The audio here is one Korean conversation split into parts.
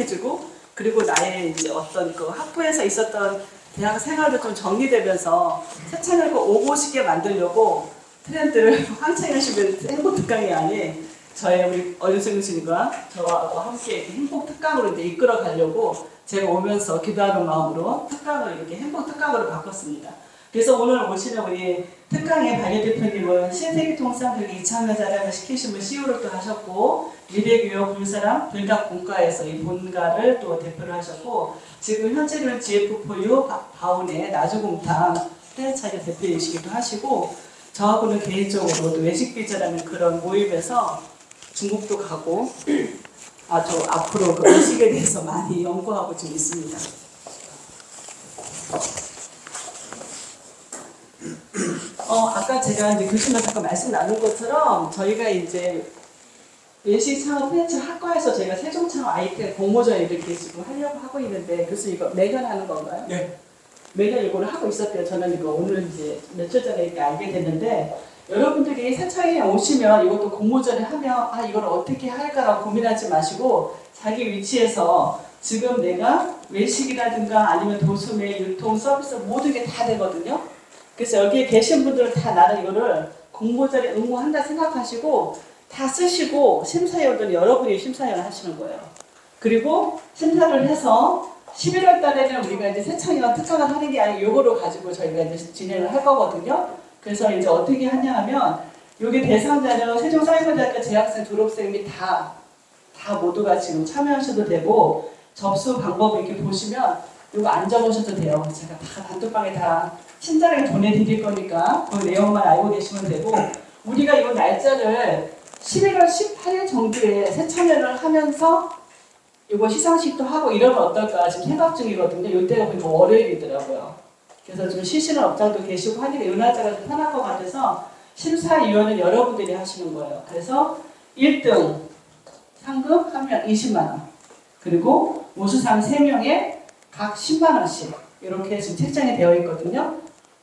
명확해지고, 그리고 나의 이제 어떤 그 학부에서 있었던 대학 생활도 좀 정리되면서 세차를 오고 싶게 만들려고 트렌드를 황창현 씨의 행복 특강이 아닌 저의 우리 어윤승 교수님과 저와 함께 행복 특강으로 이제 이끌어 가려고 제가 오면서 기도하는 마음으로 특강을 이렇게 행복 특강으로 바꿨습니다. 그래서 오늘 오시는 우리 특강의 박예 대표님은 신세계통상교육 2차원 자랑을 시키신 분 CEO를 또 하셨고, 미래교육 불사랑 불닭공과에서 이 본가를 또 대표를 하셨고, 지금 현재는 GF4U 바운의 나주곰탕 프랜차이즈 대표이시기도 하시고, 저하고는 개인적으로 외식비자라는 그런 모임에서 중국도 가고 아주 앞으로 그 외식에 대해서 많이 연구하고 지금 있습니다. 아까 제가 이제 교수님 잠깐 말씀 나눈 것처럼 저희가 이제 외식 창업 프랜차이즈 학과에서 저희가 세종창업 아이템 공모전 이렇게 지금 하려고 하고 있는데, 교수님 이거 매년 하는 건가요? 네. 매년 이거를 하고 있었대요. 저는 이거 오늘 이제 며칠 전에 이렇게 알게 됐는데, 여러분들이 세차에 오시면 이것도 공모전에 하면 이걸 어떻게 할까라고 고민하지 마시고 자기 위치에서 지금 내가 외식이라든가 아니면 도소매, 유통, 서비스 모든 게 다 되거든요. 그래서 여기에 계신 분들은 다 나는 이거를 공모전에 응모한다 생각하시고 다 쓰시고 심사위원들은 여러분이 심사위원 하시는 거예요. 그리고 심사를 해서 11월 달에는 우리가 이제 세차위원 특강을 하는 게 아니고 요거로 가지고 저희가 이제 진행을 할 거거든요. 그래서 이제 어떻게 하냐 하면 여기 대상자는 세종사회과대학교 재학생 졸업생 및 다 모두가 지금 참여하셔도 되고, 접수 방법을 이렇게 보시면 이거 안 적으셔도 돼요. 제가 다 단톡방에 다 친절하게 보내드릴 거니까 그 내용만 알고 계시면 되고, 우리가 이 날짜를 11월 18일 정도에 세차회를 하면서 이거 시상식도 하고 이러면 어떨까 지금 생각 중이거든요. 이때가 보니까 월요일이더라고요. 그래서 좀 쉬시는 업장도 계시고 하니까 이 날짜가 좀 편할 것 같아서 심사위원은 여러분들이 하시는 거예요. 그래서 1등 상금 하면 20만 원, 그리고 우수상 3명에 각 10만 원씩 이렇게 지금 책정이 되어 있거든요.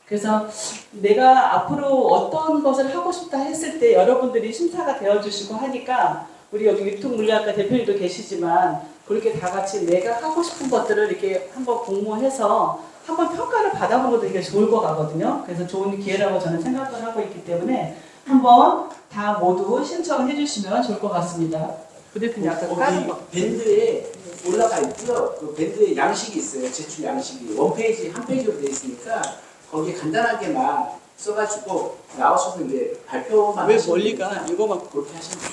그래서 내가 앞으로 어떤 것을 하고 싶다 했을 때 여러분들이 심사가 되어주시고 하니까, 우리 여기 유통물리학과 대표님도 계시지만 그렇게 다 같이 내가 하고 싶은 것들을 이렇게 한번 공모해서 한번 평가를 받아보는 것도 되게 좋을 것 같거든요. 그래서 좋은 기회라고 저는 생각을 하고 있기 때문에 한번 다 모두 신청을 해주시면 좋을 것 같습니다. 그 대표님 아까 까는 거 밴드에 올라가 있고요. 그 밴드에 양식이 있어요. 제출 양식이 원페이지 한 페이지로 되어 있으니까 거기에 간단하게만 써가지고 나오셔서 이제 발표만 왜 멀리가 이거만 그렇게 하시면 돼요.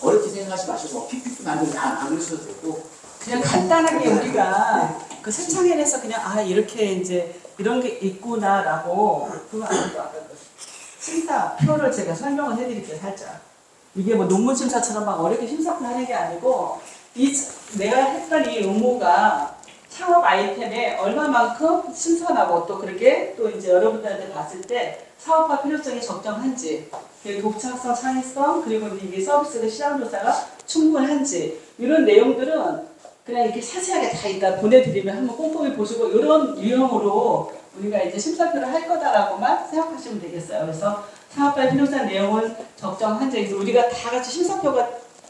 어렵게 생각하지 마시고 PPT 만들면 안 그러셔도 되고 그냥 간단하게 우리가 그 세창회에서 그냥 이렇게 이제 이런 게 있구나라고 그거 아니고 아까 그 심사표를 제가 설명을 해드릴게요. 살짝 이게 뭐 논문 심사처럼 막 어렵게 심사를 하는 게 아니고, 내가 했던 이 응모가 창업 아이템에 얼마만큼 신선하고 또 그렇게 또 이제 여러분들한테 봤을 때 사업화 필요성이 적정한지, 독창성, 창의성, 그리고 이게 서비스의 시장조사가 충분한지, 이런 내용들은 그냥 이렇게 자세하게 다 이따 보내드리면 한번 꼼꼼히 보시고 이런 유형으로 우리가 이제 심사표를 할 거다라고만 생각하시면 되겠어요. 그래서 사업화에 필요한 내용은 적정한지, 그래서 우리가 다 같이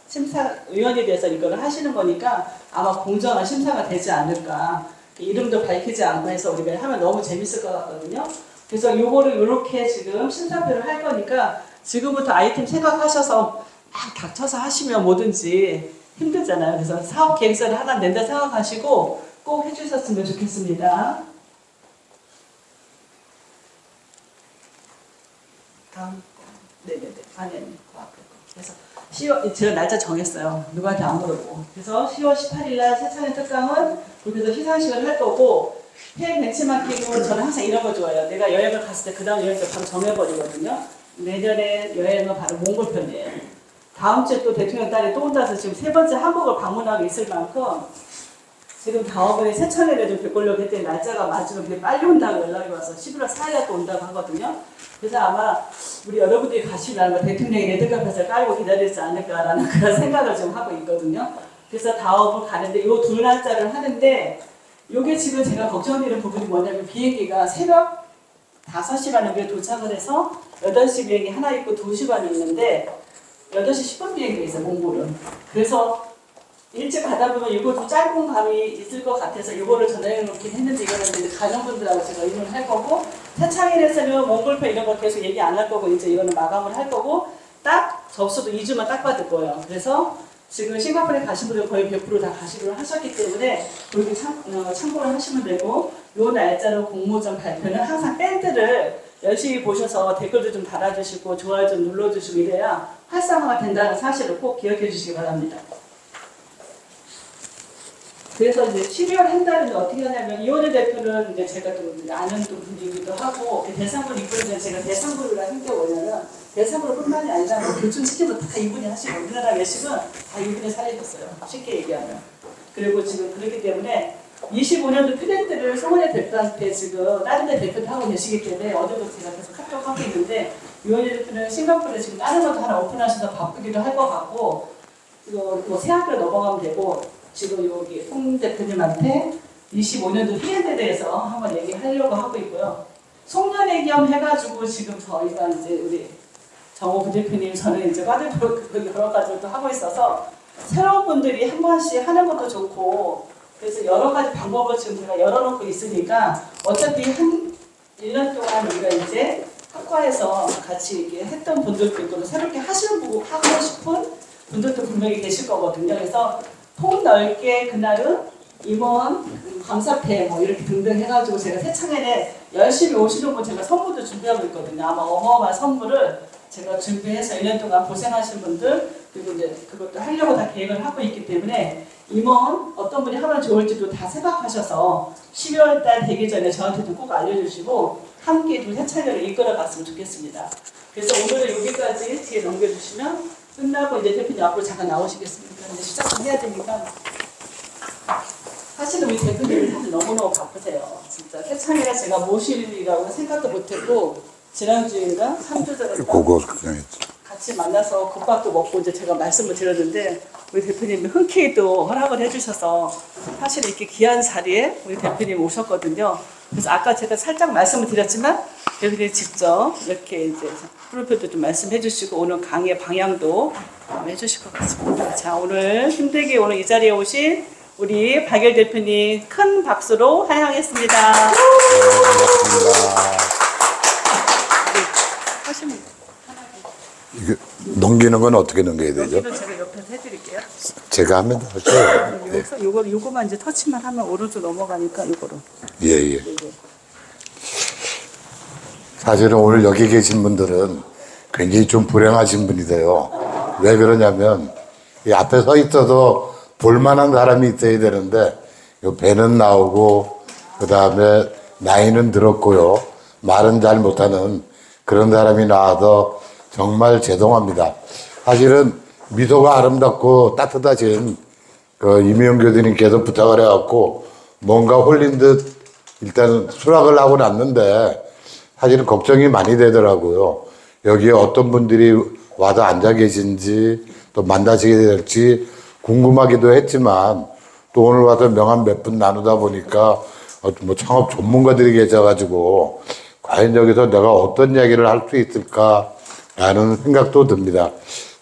심사위원이 돼서 이걸 하시는 거니까 아마 공정한 심사가 되지 않을까. 이름도 밝히지 않고 해서 우리가 하면 너무 재밌을 것 같거든요. 그래서 요거를 이렇게 지금 심사표를 할 거니까 지금부터 아이템 생각하셔서 막 닥쳐서 하시면 뭐든지 힘들잖아요. 그래서 사업 계획서를 하나 낸다 생각하시고 꼭 해주셨으면 좋겠습니다. 다음 거. 네네네. 그래서 10월, 제가 날짜 정했어요. 누구한테 안 물어보고. 그래서 10월 18일날 세차회 특강은 그렇게 해서 시상식을 할 거고, 폐 벤치마킹은 저는 항상 이런 거 좋아해요. 내가 여행을 갔을 때 그 다음 여행을 바로 정해버리거든요. 내년에 여행은 바로 몽골 편이에요. 다음 주에 또 대통령 딸이 또 온다서 지금 3번째 한국을 방문하고 있을 만큼 지금 다음번에 세차회를 좀 뵙고려고 했더니 날짜가 맞으면 그게 빨리 온다고 연락이 와서 11월 4일에 또 온다고 하거든요. 그래서 아마 우리 여러분들이 가시면 대통령이 레드카펫을 깔고 기다리지 않을까라는 그런 생각을 좀 하고 있거든요. 그래서 다음을 가는데 이 두 날짜를 하는데, 이게 지금 제가 걱정되는 부분이 뭐냐면 비행기가 새벽 5시 반에 우리가 도착을 해서 8시 비행기 하나 있고 2시 반이 있는데 8시 10분 비행기가 있어요, 몽골은. 그래서 일찍 가다 보면 이거 좀 짧은 감이 있을 것 같아서 이거를 전해 놓긴 했는데 이거는 이제 가정분들하고 제가 의논을 할 거고 세창일에서는 몽골표 이런 거 계속 얘기 안 할 거고 이제 이거는 마감을 할 거고 딱 접수도 2주만 딱 받을 거예요. 그래서 지금 싱가포르에 가신 분들 거의 100%다 가시기로 하셨기 때문에 그렇게 참고를 하시면 되고 요 날짜로 공모전 발표는 항상 밴드를 열심히 보셔서 댓글도 좀 달아주시고 좋아요 좀 눌러주시고 이래야 활성화가 된다는 사실을 꼭 기억해 주시기 바랍니다. 그래서 이제 12월 한 달은 어떻게 하냐면 이원희 대표는 이제 제가 또 아는 분이기도 하고 대상군 이분은 제가 대상군이라 한 게 뭐냐면 대상군뿐만이 아니라 뭐 교촌 시키면 다 이분이 하시고 우리나라 외식은 다 이분이 살려줬어요. 쉽게 얘기하면. 그리고 지금 그렇기 때문에 25년도 퓨덴트를 송원희 대표한테 지금 다른 데 대표도 하고 계시기 때문에 어제도 제가 계속 카톡하고 있는데 이원희 대표는 싱가포르에 지금 다른 것도 하나 오픈하셔서 바쁘기도 할 것 같고 이거 뭐 새 학교로 넘어가면 되고 지금 여기 홍 대표님한테 25년도 퓨덴트에 대해서 한번 얘기하려고 하고 있고요. 송년회 겸 해가지고 지금 저희가 이제 우리 정호 부대표님 저는 이제 과대표 여러 가지를 또 하고 있어서 새로운 분들이 한 번씩 하는 것도 좋고 그래서 여러 가지 방법을 지금 제가 열어놓고 있으니까 어차피 한 1년 동안 우리가 이제 학과에서 같이 이렇게 했던 분들도 있고 새롭게 하시는 분 하고 싶은 분들도 분명히 계실 거거든요. 그래서 폭넓게 그날은 임원, 감사패 뭐 이렇게 등등 해가지고 제가 세창회에 열심히 오시는 분 제가 선물도 준비하고 있거든요. 아마 어마어마한 선물을 제가 준비해서 1년 동안 고생하신 분들 그리고 이제 그것도 하려고 다 계획을 하고 있기 때문에 임원 어떤 분이 하면 좋을지도 다 생각하셔서 12월 달 되기 전에 저한테도 꼭 알려주시고 함께 두 세차례를 이끌어 갔으면 좋겠습니다. 그래서 오늘은 여기까지 뒤에 넘겨주시면 끝나고 이제 대표님 앞으로 잠깐 나오시겠습니다. 이제 시작 좀 해야 되니까 사실은 우리 대표님이 사실 너무너무 바쁘세요. 진짜 세창이라 제가 모실이라고 생각도 못했고 지난주인가 3주 전에 같이 만나서 국밥도 먹고 이제 제가 말씀을 드렸는데 우리 대표님이 흔쾌히 또 허락을 해주셔서 사실 이렇게 귀한 자리에 우리 대표님 오셨거든요. 그래서 아까 제가 살짝 말씀을 드렸지만 대표님이 직접 이렇게 이제 프로필도 좀 말씀해 주시고 오늘 강의 방향도 해주실 것 같습니다. 자, 오늘 힘들게 오늘 이 자리에 오신 우리 박열 대표님 큰 박수로 환영했습니다. 반갑습니다. 하시면 이게 넘기는 건 어떻게 넘겨야 되죠? 여기는 제가 옆에서 해드릴게요. 제가 하면 할게요. 여기서 요거만 이제 터치만 하면 오른쪽 넘어가니까 이거로. 예. 사실은 오늘 여기 계신 분들은 굉장히 좀 불행하신 분이세요. 왜 그러냐면 이 앞에 서 있어도 볼만한 사람이 있어야 되는데 요 배는 나오고 그 다음에 나이는 들었고요. 말은 잘 못하는 그런 사람이 나와서 정말 죄송합니다. 사실은 미소가 아름답고 따뜻하신 그 이미영 교수님께서 부탁을 해갖고 뭔가 홀린 듯 일단 수락을 하고 났는데 사실은 걱정이 많이 되더라고요. 여기에 어떤 분들이 와서 앉아 계신지 또 만나시게 될지 궁금하기도 했지만 또 오늘 와서 명함 몇 분 나누다 보니까 뭐 창업 전문가들이 계셔가지고 과연 여기서 내가 어떤 이야기를 할 수 있을까라는 생각도 듭니다.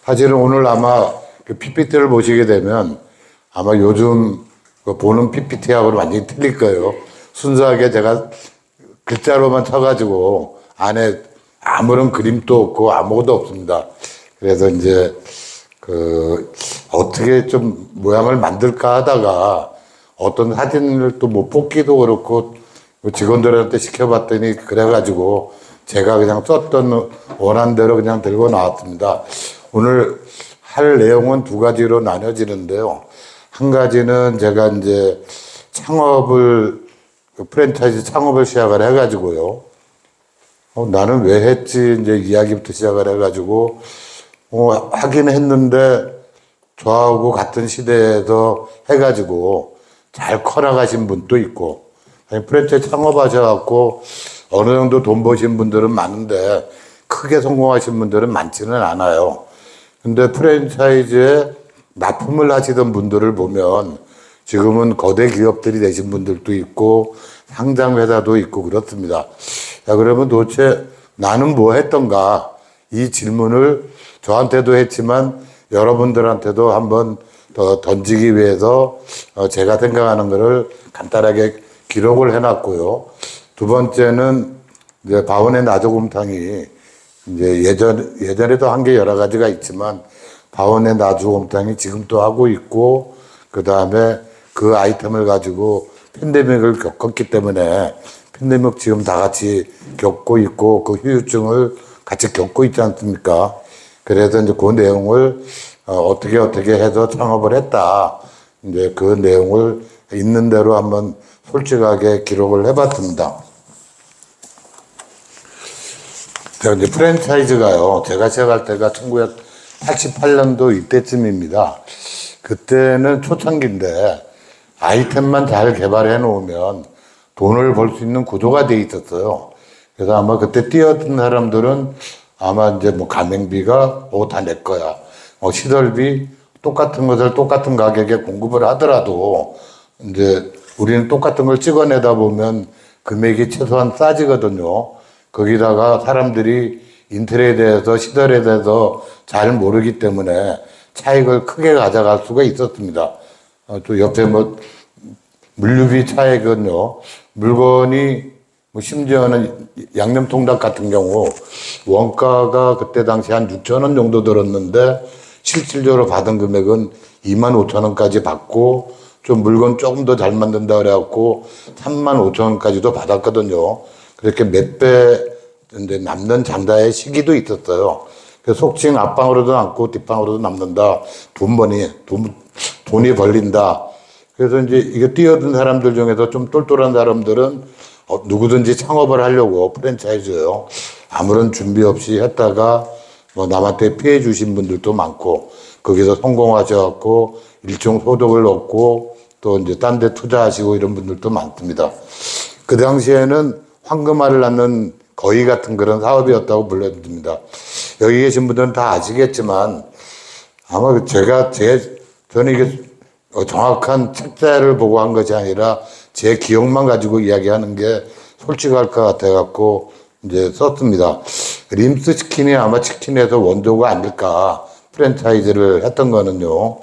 사실은 오늘 아마 그 PPT를 보시게 되면 아마 요즘 보는 PPT하고는 완전히 틀릴 거예요. 순수하게 제가 글자로만 쳐가지고 안에 아무런 그림도 없고 아무것도 없습니다. 그래서 이제 어떻게 좀 모양을 만들까 하다가 어떤 사진을 또 못 뽑기도 그렇고 직원들한테 시켜봤더니 그래가지고 제가 그냥 썼던 원한 대로 그냥 들고 나왔습니다. 오늘 할 내용은 두 가지로 나눠지는데요. 한 가지는 제가 이제 프랜차이즈 창업을 시작을 해가지고요. 나는 왜 했지 이제 이야기부터 시작을 해가지고 하긴 했는데 저하고 같은 시대에서 해가지고 잘 커나가신 분도 있고 프랜차이즈 창업하셔갖고 어느 정도 돈 버신 분들은 많은데 크게 성공하신 분들은 많지는 않아요. 근데 프랜차이즈에 납품을 하시던 분들을 보면 지금은 거대 기업들이 되신 분들도 있고 상장회사도 있고 그렇습니다. 자, 그러면 도대체 나는 뭐 했던가 이 질문을 저한테도 했지만 여러분들한테도 한번 더 던지기 위해서 제가 생각하는 것을 간단하게 기록을 해놨고요. 두 번째는 이제 바원의 나주곰탕이 이제 예전에도 한 게 여러 가지가 있지만 바원의 나주곰탕이 지금도 하고 있고 그 다음에 그 아이템을 가지고 팬데믹을 겪었기 때문에 팬데믹 지금 다 같이 겪고 있고 그 후유증을 같이 겪고 있지 않습니까? 그래서 이제 그 내용을 어떻게 해서 창업을 했다. 이제 그 내용을 있는 대로 한번 솔직하게 기록을 해봤습니다. 제가 이제 프랜차이즈가요, 제가 시작할 때가 1988년도 이때쯤입니다. 그때는 초창기인데 아이템만 잘 개발해 놓으면 돈을 벌 수 있는 구조가 돼 있었어요. 그래서 아마 그때 뛰어든 사람들은 아마 이제 뭐 가맹비가 다 내 거야. 시설비 똑같은 것을 똑같은 가격에 공급을 하더라도 이제 우리는 똑같은 걸 찍어내다 보면 금액이 최소한 싸지거든요. 거기다가 사람들이 인텔에 대해서 시설에 대해서 잘 모르기 때문에 차익을 크게 가져갈 수가 있었습니다. 또 옆에 뭐 물류비 차익은요. 물건이 뭐 심지어는 양념통닭 같은 경우 원가가 그때 당시 한 6천 원 정도 들었는데 실질적으로 받은 금액은 2만 5천 원까지 받고 좀 물건 조금 더 잘 만든다 그래갖고 3만 5천 원까지도 받았거든요. 그렇게 몇 배 이제 남는 장사의 시기도 있었어요. 그래서 속칭 앞방으로도 남고 뒷방으로도 남는다. 돈이 벌린다. 그래서 이제 이게 뛰어든 사람들 중에서 좀 똘똘한 사람들은 누구든지 창업을 하려고 프랜차이즈요. 아무런 준비 없이 했다가 뭐 남한테 피해 주신 분들도 많고 거기서 성공하셔갖고 일종 소득을 얻고 또 이제 딴 데 투자하시고 이런 분들도 많습니다. 그 당시에는 황금알을 낳는 거위 같은 그런 사업이었다고 불러집니다. 여기 계신 분들은 다 아시겠지만 아마 저는 이게 정확한 책자를 보고 한 것이 아니라 제 기억만 가지고 이야기하는 게 솔직할 것 같아갖고 이제 썼습니다. 림스 치킨이 아마 치킨에서 원조가 아닐까. 프랜차이즈를 했던 거는요.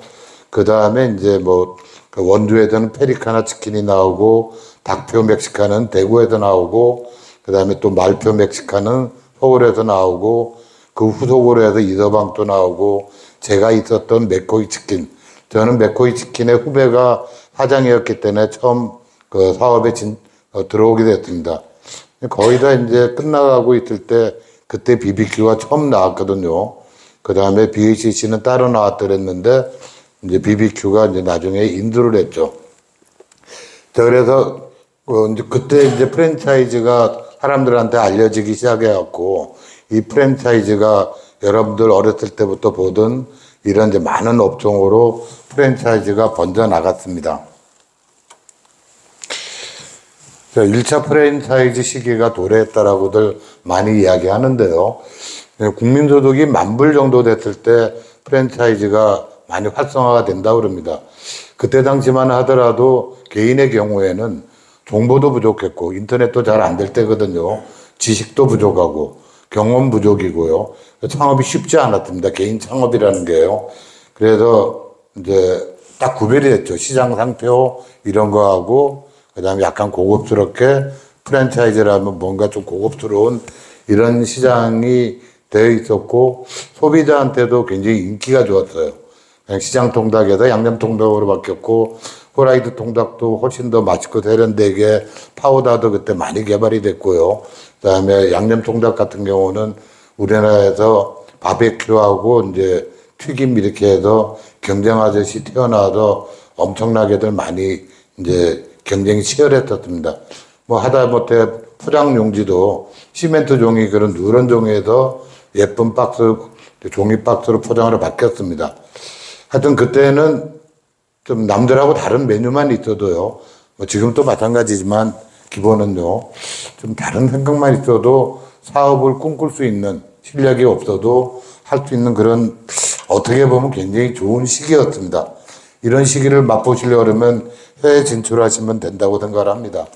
그 다음에 이제 뭐 그 원조에서는 페리카나 치킨이 나오고 닭표 멕시카는 대구에서 나오고 그 다음에 또 말표 멕시카는 서울에서 나오고 그 후속으로 해서 이서방도 나오고 제가 있었던 맥코이 치킨. 저는 맥코이 치킨의 후배가 사장이었기 때문에 처음 그 사업에 들어오게 됐습니다. 거의 다 이제 끝나가고 있을 때 그때 BBQ가 처음 나왔거든요. 그 다음에 BACC는 따로 나왔더랬는데 이제 BBQ가 이제 나중에 인수를 했죠. 그래서 이제 그때 이제 프랜차이즈가 사람들한테 알려지기 시작해갖고 이 프랜차이즈가 여러분들 어렸을 때부터 보던 이런 이제 많은 업종으로 프랜차이즈가 번져 나갔습니다. 1차 프랜차이즈 시기가 도래했다라고들 많이 이야기하는데요. 국민소득이 10,000불 정도 됐을 때 프랜차이즈가 많이 활성화가 된다고 그럽니다. 그때 당시만 하더라도 개인의 경우에는 정보도 부족했고 인터넷도 잘 안 될 때거든요. 지식도 부족하고 경험 부족이고요. 창업이 쉽지 않았습니다. 개인 창업이라는 게요. 그래서 이제 딱 구별이 됐죠. 시장 상표 이런 거하고 그다음에 약간 고급스럽게 프랜차이즈라면 뭔가 좀 고급스러운 이런 시장이 되어 있었고 소비자한테도 굉장히 인기가 좋았어요. 그냥 시장 통닭에서 양념 통닭으로 바뀌었고 후라이드 통닭도 훨씬 더 맛있고 세련되게 파우더도 그때 많이 개발이 됐고요. 그다음에 양념 통닭 같은 경우는 우리나라에서 바베큐하고 이제 튀김 이렇게 해서 경쟁하듯이 태어나서 엄청나게들 많이 이제 경쟁이 치열했었습니다. 뭐 하다못해 포장 용지도 시멘트 종이 그런 누런 종이에서 예쁜 박스, 종이 박스로 포장으로 바뀌었습니다. 하여튼 그때는 좀 남들하고 다른 메뉴만 있어도요. 뭐 지금도 마찬가지지만 기본은요. 좀 다른 생각만 있어도 사업을 꿈꿀 수 있는 실력이 없어도 할 수 있는 그런 어떻게 보면 굉장히 좋은 시기였습니다. 이런 시기를 맛보시려고 그러면 해외 진출하시면 된다고 생각을 합니다.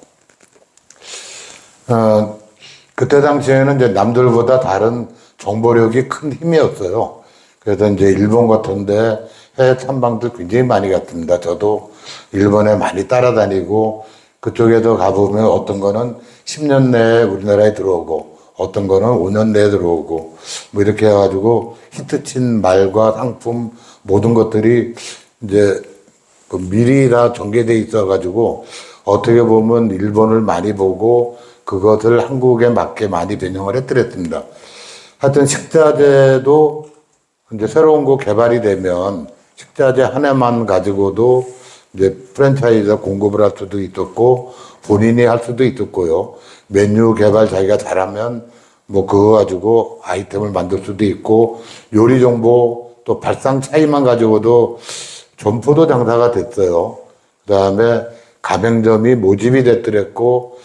그때 당시에는 이제 남들보다 다른 정보력이 큰 힘이었어요. 그래서 이제 일본 같은데 해외 탐방도 굉장히 많이 갔습니다. 저도 일본에 많이 따라다니고 그쪽에도 가보면 어떤 거는 10년 내에 우리나라에 들어오고 어떤 거는 5년 내에 들어오고 뭐 이렇게 해가지고 히트친 말과 상품 모든 것들이 이제 그 미리 다 전개돼 있어가지고 어떻게 보면 일본을 많이 보고 그것을 한국에 맞게 많이 변형을 했더랬습니다. 하여튼 식자재도 이제 새로운 거 개발이 되면 식자재 하나만 가지고도 이제 프랜차이즈 공급을 할 수도 있었고 본인이 할 수도 있었고요. 메뉴 개발 자기가 잘하면 뭐 그거 가지고 아이템을 만들 수도 있고 요리 정보 또 발상 차이만 가지고도 점포도 장사가 됐어요. 그 다음에 가맹점이 모집이 됐더랬고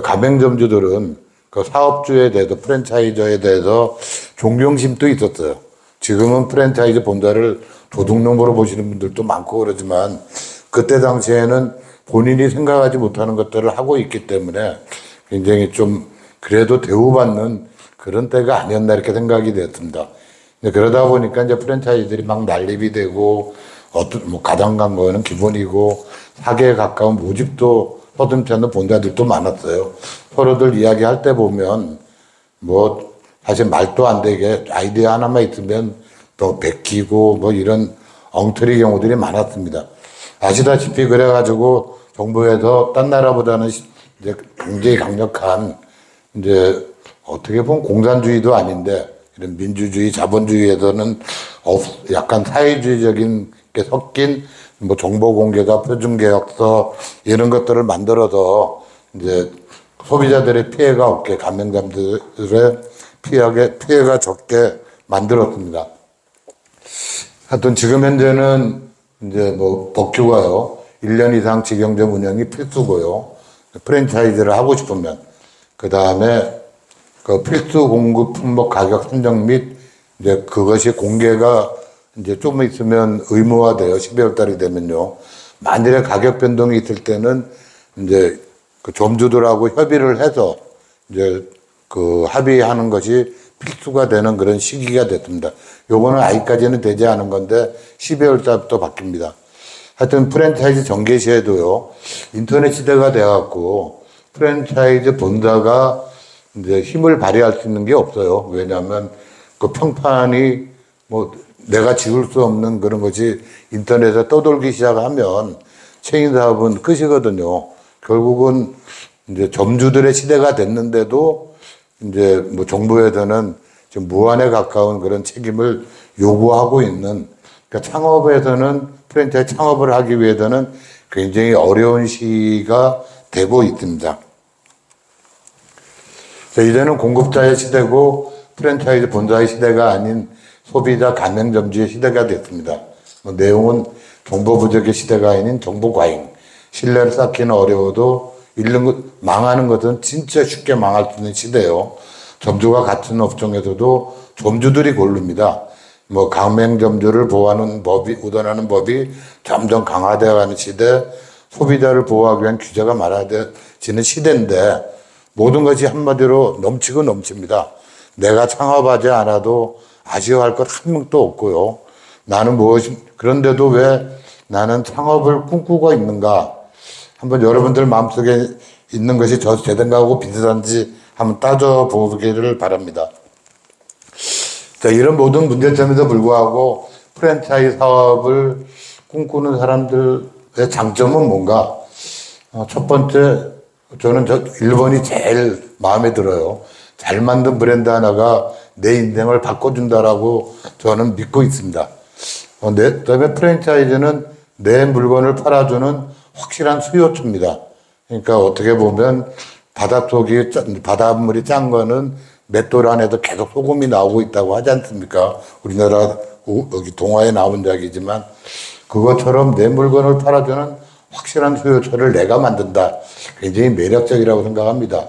가맹점주들은 그 사업주에 대해서 프랜차이저에 대해서 존경심도 있었어요. 지금은 프랜차이즈 본사를 도둑놈으로 보시는 분들도 많고 그러지만 그때 당시에는 본인이 생각하지 못하는 것들을 하고 있기 때문에 굉장히 좀 그래도 대우받는 그런 때가 아니었나 이렇게 생각이 됐습니다. 그러다 보니까 이제 프랜차이즈들이 막 난립이 되고 어떤 뭐 가장 간 거는 기본이고 사계에 가까운 모집도 서슴지 않는 본사들도 많았어요. 서로들 이야기할 때 보면 뭐 사실 말도 안 되게 아이디어 하나만 있으면 또 베끼고 뭐 이런 엉터리 경우들이 많았습니다. 아시다시피 그래가지고 정부에서 딴 나라보다는 이제 굉장히 강력한 이제 어떻게 보면 공산주의도 아닌데 이런 민주주의, 자본주의에서는 약간 사회주의적인 게 섞인 뭐 정보공개가 표준계약서 이런 것들을 만들어서 이제 소비자들의 피해가 없게 가맹점들의 피해가 적게 만들었습니다. 하여튼 지금 현재는 이제 뭐 법규가요 1년 이상 직영점 운영이 필수고요. 프랜차이즈를 하고 싶으면 그 다음에 그 필수 공급 품목 가격 산정 및 이제 그것이 공개가 이제 좀 있으면 의무화돼요. 12월 달이 되면요. 만일에 가격 변동이 있을 때는 이제 그 점주들하고 협의를 해서 이제 그 합의하는 것이 필수가 되는 그런 시기가 됐습니다. 요거는 아직까지는 되지 않은 건데 12월 달부터 바뀝니다. 하여튼 프랜차이즈 전개 시에도요. 인터넷 시대가 돼갖고 프랜차이즈 본사가 이제 힘을 발휘할 수 있는 게 없어요. 왜냐하면 그 평판이 뭐 내가 지울 수 없는 그런 것이 인터넷에 떠돌기 시작하면 체인 사업은 끝이거든요. 결국은 이제 점주들의 시대가 됐는데도 이제 뭐 정부에서는 지금 무한에 가까운 그런 책임을 요구하고 있는 그러니까 창업에서는 프랜차이즈 창업을 하기 위해서는 굉장히 어려운 시기가 되고 있습니다. 이제는 공급자의 시대고 프랜차이즈 본사의 시대가 아닌 소비자 가맹점주의 시대가 됐습니다. 내용은 정보 부족의 시대가 아닌 정보 과잉. 신뢰를 쌓기는 어려워도 망하는 것은 진짜 쉽게 망할 수 있는 시대예요. 점주가 같은 업종에서도 점주들이 고릅니다. 뭐 가맹점주를 보호하는 법이 우선하는 법이 점점 강화되어가는 시대, 소비자를 보호하기 위한 규제가 많아지는 시대인데 모든 것이 한마디로 넘치고 넘칩니다. 내가 창업하지 않아도 아쉬워할 것 한 명도 없고요. 나는 그런데도 왜 나는 창업을 꿈꾸고 있는가? 한번 여러분들 마음속에 있는 것이 제 생각하고 비슷한지 한번 따져보기를 바랍니다. 자, 이런 모든 문제점에도 불구하고 프랜차이즈 사업을 꿈꾸는 사람들의 장점은 뭔가? 첫 번째, 저는 일본이 제일 마음에 들어요. 잘 만든 브랜드 하나가 내 인생을 바꿔준다라고 저는 믿고 있습니다. 그다음에 프랜차이즈는 내 물건을 팔아주는 확실한 수요처입니다. 그러니까 어떻게 보면 바닷물이 짠 거는 맷돌 안에도 계속 소금이 나오고 있다고 하지 않습니까? 우리나라 여기 동화에 나온 이야기지만 그것처럼 내 물건을 팔아주는 확실한 수요처를 내가 만든다. 굉장히 매력적이라고 생각합니다.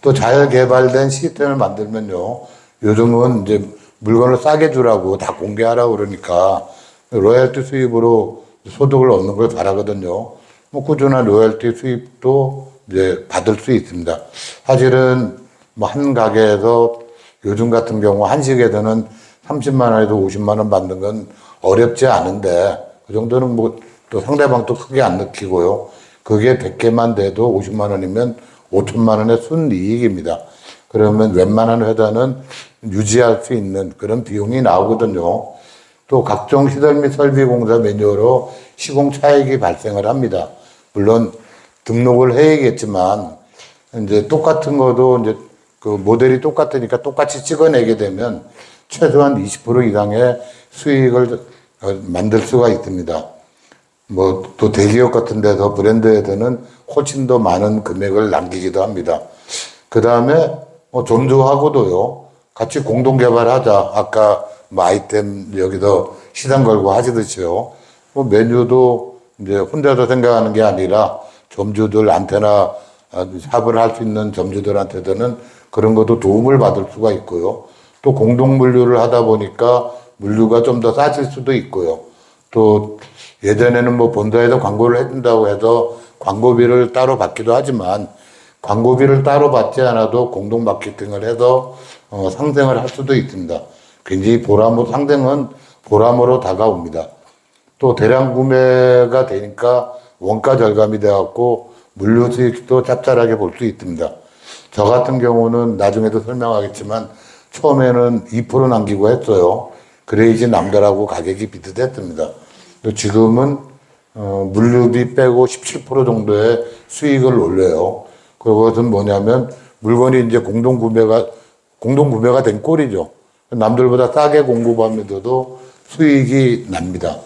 또 잘 개발된 시스템을 만들면요. 요즘은 이제 물건을 싸게 주라고 다 공개하라고 그러니까 로열티 수입으로 소득을 얻는 걸 바라거든요. 뭐 꾸준한 로열티 수입도 이제 받을 수 있습니다. 사실은 뭐 한 가게에서 요즘 같은 경우 한식에서는 30만 원에서 50만 원 받는 건 어렵지 않은데 그 정도는 뭐 또 상대방도 크게 안 느끼고요. 그게 100개만 돼도 50만 원이면 5천만 원의 순이익입니다. 그러면 웬만한 회사는 유지할 수 있는 그런 비용이 나오거든요. 또 각종 시설 및 설비 공사 매뉴얼로 시공 차익이 발생을 합니다. 물론 등록을 해야겠지만 이제 똑같은 거도 이제 그 모델이 똑같으니까 똑같이 찍어내게 되면 최소한 20% 이상의 수익을 만들 수가 있습니다. 뭐 또 대기업 같은 데서 브랜드에서는 훨씬 더 많은 금액을 남기기도 합니다. 그 다음에 뭐 점주하고도요 같이 공동 개발하자. 아까 뭐 아이템 여기서 시장 걸고 하시듯이요. 뭐 메뉴도 이제 혼자서 생각하는 게 아니라 점주들한테나 합을 할 수 있는 점주들한테는 그런 것도 도움을 받을 수가 있고요. 또 공동 물류를 하다 보니까 물류가 좀 더 싸질 수도 있고요. 또 예전에는 뭐 본사에서 광고를 해준다고 해서 광고비를 따로 받기도 하지만 광고비를 따로 받지 않아도 공동 마케팅을 해서 상생을 할 수도 있습니다. 굉장히 상생은 보람으로 다가옵니다. 또 대량 구매가 되니까 원가 절감이 되어갖고 물류 수익도 짭짤하게 볼 수 있습니다. 저 같은 경우는 나중에도 설명하겠지만 처음에는 2% 남기고 했어요. 그래야지 남들하고 가격이 비슷했습니다. 지금은 물류비 빼고 17% 정도의 수익을 올려요. 그것은 뭐냐면 물건이 이제 공동 구매가 된 꼴이죠. 남들보다 싸게 공급하면서도 수익이 납니다.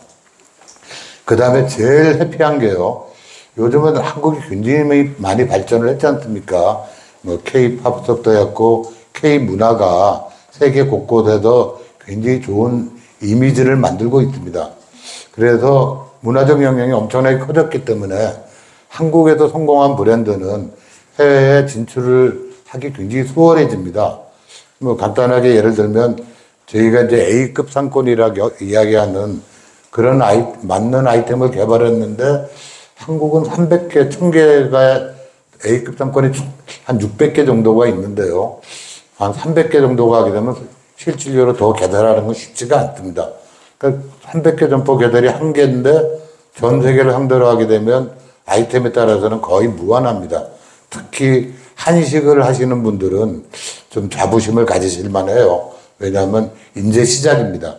그 다음에 제일 해피한 게요. 요즘은 한국이 굉장히 많이 발전을 했지 않습니까? 뭐 K-팝부터 했고 K-문화가 세계 곳곳에서 굉장히 좋은 이미지를 만들고 있습니다. 그래서 문화적 영향이 엄청나게 커졌기 때문에 한국에서 성공한 브랜드는 해외에 진출을 하기 굉장히 수월해집니다. 뭐 간단하게 예를 들면 저희가 이제 A급 상권이라고 이야기하는 그런 맞는 아이템을 개발했는데 한국은 300개, 1000개가 A급 상권이 한 600개 정도가 있는데요. 한 300개 정도가 하게 되면 실질적으로 더 개발하는 건 쉽지가 않습니다. 그러니까 300개 점포 개발이 한 개인데 전 세계를 상대로 하게 되면 아이템에 따라서는 거의 무한합니다. 특히 한식을 하시는 분들은 좀 자부심을 가지실 만해요. 왜냐하면 이제 시작입니다.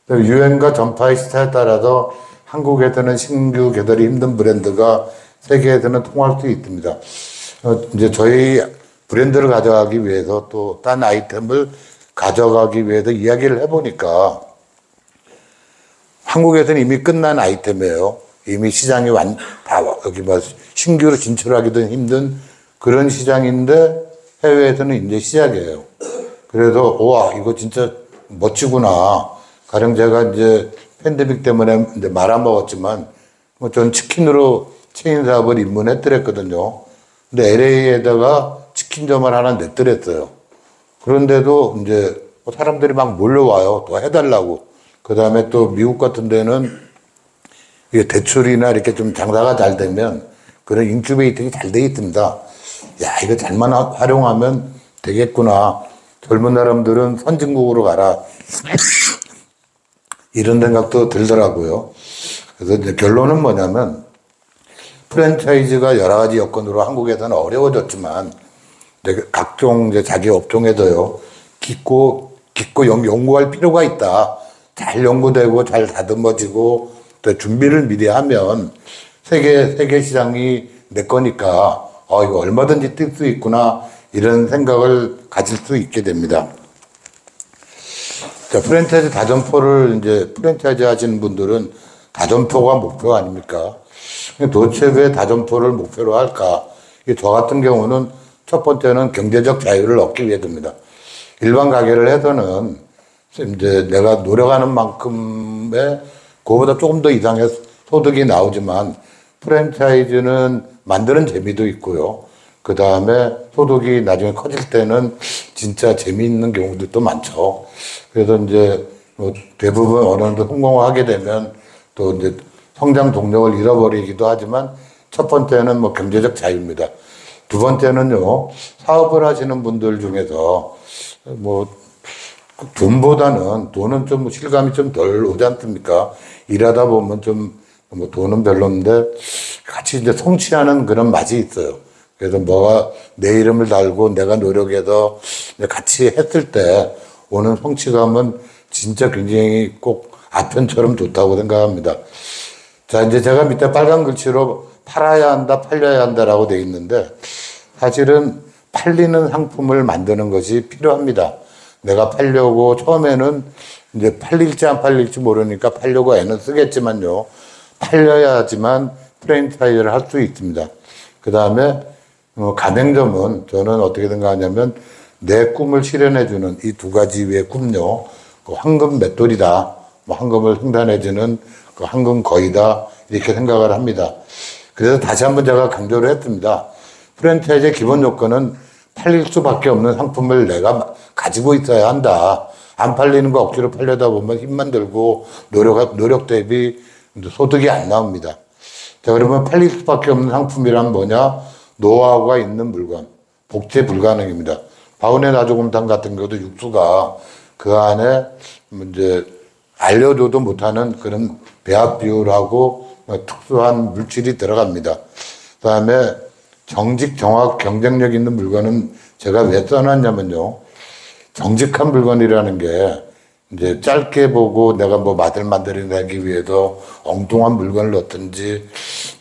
유행과 전파의 시차에 따라서 한국에서는 신규 개발이 힘든 브랜드가 세계에서는 통할 수 있습니다. 이제 저희 브랜드를 가져가기 위해서 또 딴 아이템을 가져가기 위해서 이야기를 해보니까 한국에서는 이미 끝난 아이템이에요. 이미 시장이 여기 뭐 신규로 진출하기도 힘든 그런 시장인데 해외에서는 이제 시작이에요. 그래서 와 이거 진짜 멋지구나. 가령 제가 이제 팬데믹 때문에 이제 말아먹었지만 뭐 전 치킨으로 체인 사업을 입문했더랬거든요. 근데 LA에다가 치킨점을 하나 냈더랬어요. 그런데도 이제 사람들이 막 몰려와요. 또 해달라고. 그 다음에 또 미국 같은 데는 이게 대출이나 이렇게 좀 장사가 잘 되면 그런 인큐베이팅이 잘 돼 있습니다. 야, 이거 잘만 활용하면 되겠구나. 젊은 사람들은 선진국으로 가라. 이런 생각도 들더라고요. 그래서 이제 결론은 뭐냐면 프랜차이즈가 여러 가지 여건으로 한국에서는 어려워졌지만 각종 이제 자기 업종에서요 깊고 연구할 필요가 있다. 잘 연구되고 잘 다듬어지고 또 준비를 미리 하면 세계 시장이 내 거니까 이거 얼마든지 뛸 수 있구나 이런 생각을 가질 수 있게 됩니다. 자, 프랜차이즈 다점포를 이제 프랜차이즈 하시는 분들은 다점포가 목표 아닙니까? 도대체 왜 다점포를 목표로 할까? 저 같은 경우는 첫 번째는 경제적 자유를 얻기 위해서입니다. 일반 가게를 해서는 이제 내가 노력하는 만큼의 그거보다 조금 더 이상의 소득이 나오지만 프랜차이즈는 만드는 재미도 있고요. 그 다음에 소득이 나중에 커질 때는 진짜 재미있는 경우들도 많죠. 그래서 이제 뭐 대부분 어느 정도 성공하게 되면 또 이제 성장 동력을 잃어버리기도 하지만 첫 번째는 뭐 경제적 자유입니다. 두 번째는요, 사업을 하시는 분들 중에서 뭐 돈은 좀 실감이 좀 덜 오지 않습니까? 일하다 보면 좀 뭐 돈은 별로인데 같이 이제 성취하는 그런 맛이 있어요. 그래서 뭐가 내 이름을 달고 내가 노력해서 같이 했을 때 오는 성취감은 진짜 굉장히 꼭 아편처럼 좋다고 생각합니다. 자, 이제 제가 밑에 빨간 글씨로 팔아야 한다, 팔려야 한다라고 되어 있는데 사실은 팔리는 상품을 만드는 것이 필요합니다. 내가 팔려고 처음에는 이제 팔릴지 안 팔릴지 모르니까 팔려고 애는 쓰겠지만요. 팔려야지만 프랜차이즈를 할 수 있습니다. 그 다음에 가맹점은 저는 어떻게 생각하냐면 내 꿈을 실현해주는 이 두 가지 위의 꿈요. 그 황금 맷돌이다. 뭐 황금을 생산해주는 그 황금 거이다. 이렇게 생각을 합니다. 그래서 다시 한번 제가 강조를 했습니다. 프랜차이즈의 기본 요건은 팔릴 수밖에 없는 상품을 내가 가지고 있어야 한다. 안 팔리는 거 억지로 팔려다 보면 힘만 들고 노력 대비 소득이 안 나옵니다. 자, 그러면 팔릴 수밖에 없는 상품이란 뭐냐? 노하우가 있는 물건. 복제 불가능입니다. 바운의 나주곰탕 같은 경우도 육수가 그 안에 이제 알려줘도 못하는 그런 배합 비율하고 특수한 물질이 들어갑니다. 그 다음에 정직, 정확, 경쟁력 있는 물건은 제가 왜 써놨냐면요. 정직한 물건이라는 게 이제 짧게 보고 내가 뭐 맛을 만들어내기 위해서 엉뚱한 물건을 넣든지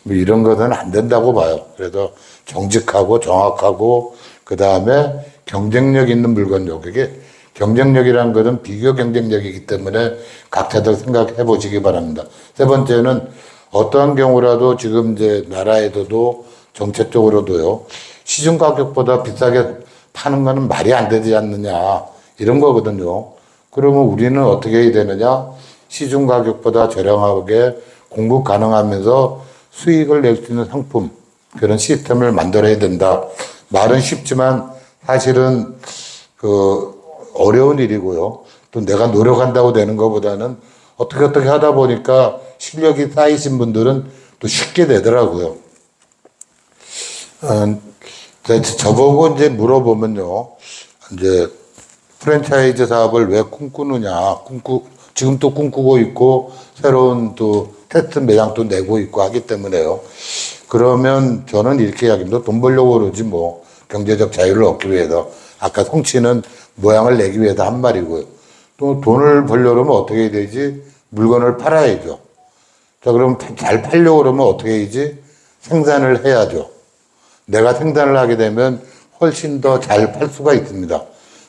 뭐 이런 것은 안 된다고 봐요. 그래서 정직하고 정확하고 그 다음에 경쟁력 있는 물건요. 그게 경쟁력이라는 것은 비교 경쟁력이기 때문에 각자들 생각해 보시기 바랍니다. 세 번째는 어떠한 경우라도 지금 이제 나라에서도 정책적으로도요. 시중 가격보다 비싸게 파는 거는 말이 안 되지 않느냐. 이런 거거든요. 그러면 우리는 어떻게 해야 되느냐? 시중 가격보다 저렴하게 공급 가능하면서 수익을 낼 수 있는 상품, 그런 시스템을 만들어야 된다. 말은 쉽지만 사실은 어려운 일이고요. 또 내가 노력한다고 되는 것보다는 어떻게 하다 보니까 실력이 쌓이신 분들은 또 쉽게 되더라고요. 저보고 이제 물어보면요. 이제 프랜차이즈 사업을 왜 꿈꾸느냐. 지금 또 꿈꾸고 있고, 새로운 또 테스트 매장도 내고 있고 하기 때문에요. 그러면 저는 이렇게 이야기합니다. 돈 벌려고 그러지 뭐. 경제적 자유를 얻기 위해서. 아까 성취는 모양을 내기 위해서 한 말이고요. 또 돈을 벌려면 어떻게 해야 되지? 물건을 팔아야죠. 자, 그럼 잘 팔려고 그러면 어떻게 해야지? 생산을 해야죠. 내가 생산을 하게 되면 훨씬 더 잘 팔 수가 있습니다.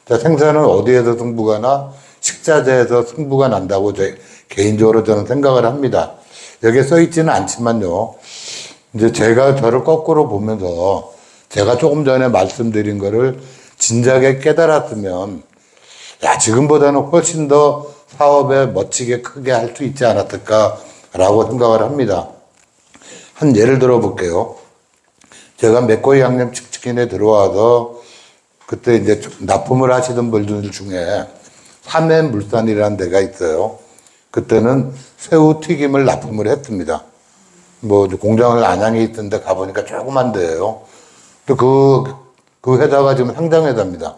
자, 생산은 어디에서 승부가 나? 식자재에서 승부가 난다고 개인적으로 저는 생각을 합니다. 여기에 써 있지는 않지만요. 이제 제가 저를 거꾸로 보면서 제가 조금 전에 말씀드린 거를 진작에 깨달았으면 야, 지금보다는 훨씬 더 사업에 멋지게 크게 할 수 있지 않았을까라고 생각을 합니다. 한 예를 들어 볼게요. 제가 맥거이 양념 치킨에 들어와서 그때 이제 납품을 하시던 분들 중에 삼해물산이라는 데가 있어요. 그때는 새우 튀김을 납품을 했습니다. 뭐 공장을 안양에 있던데 가보니까 조그만 데예요. 또 그 회사가 지금 상장회사입니다.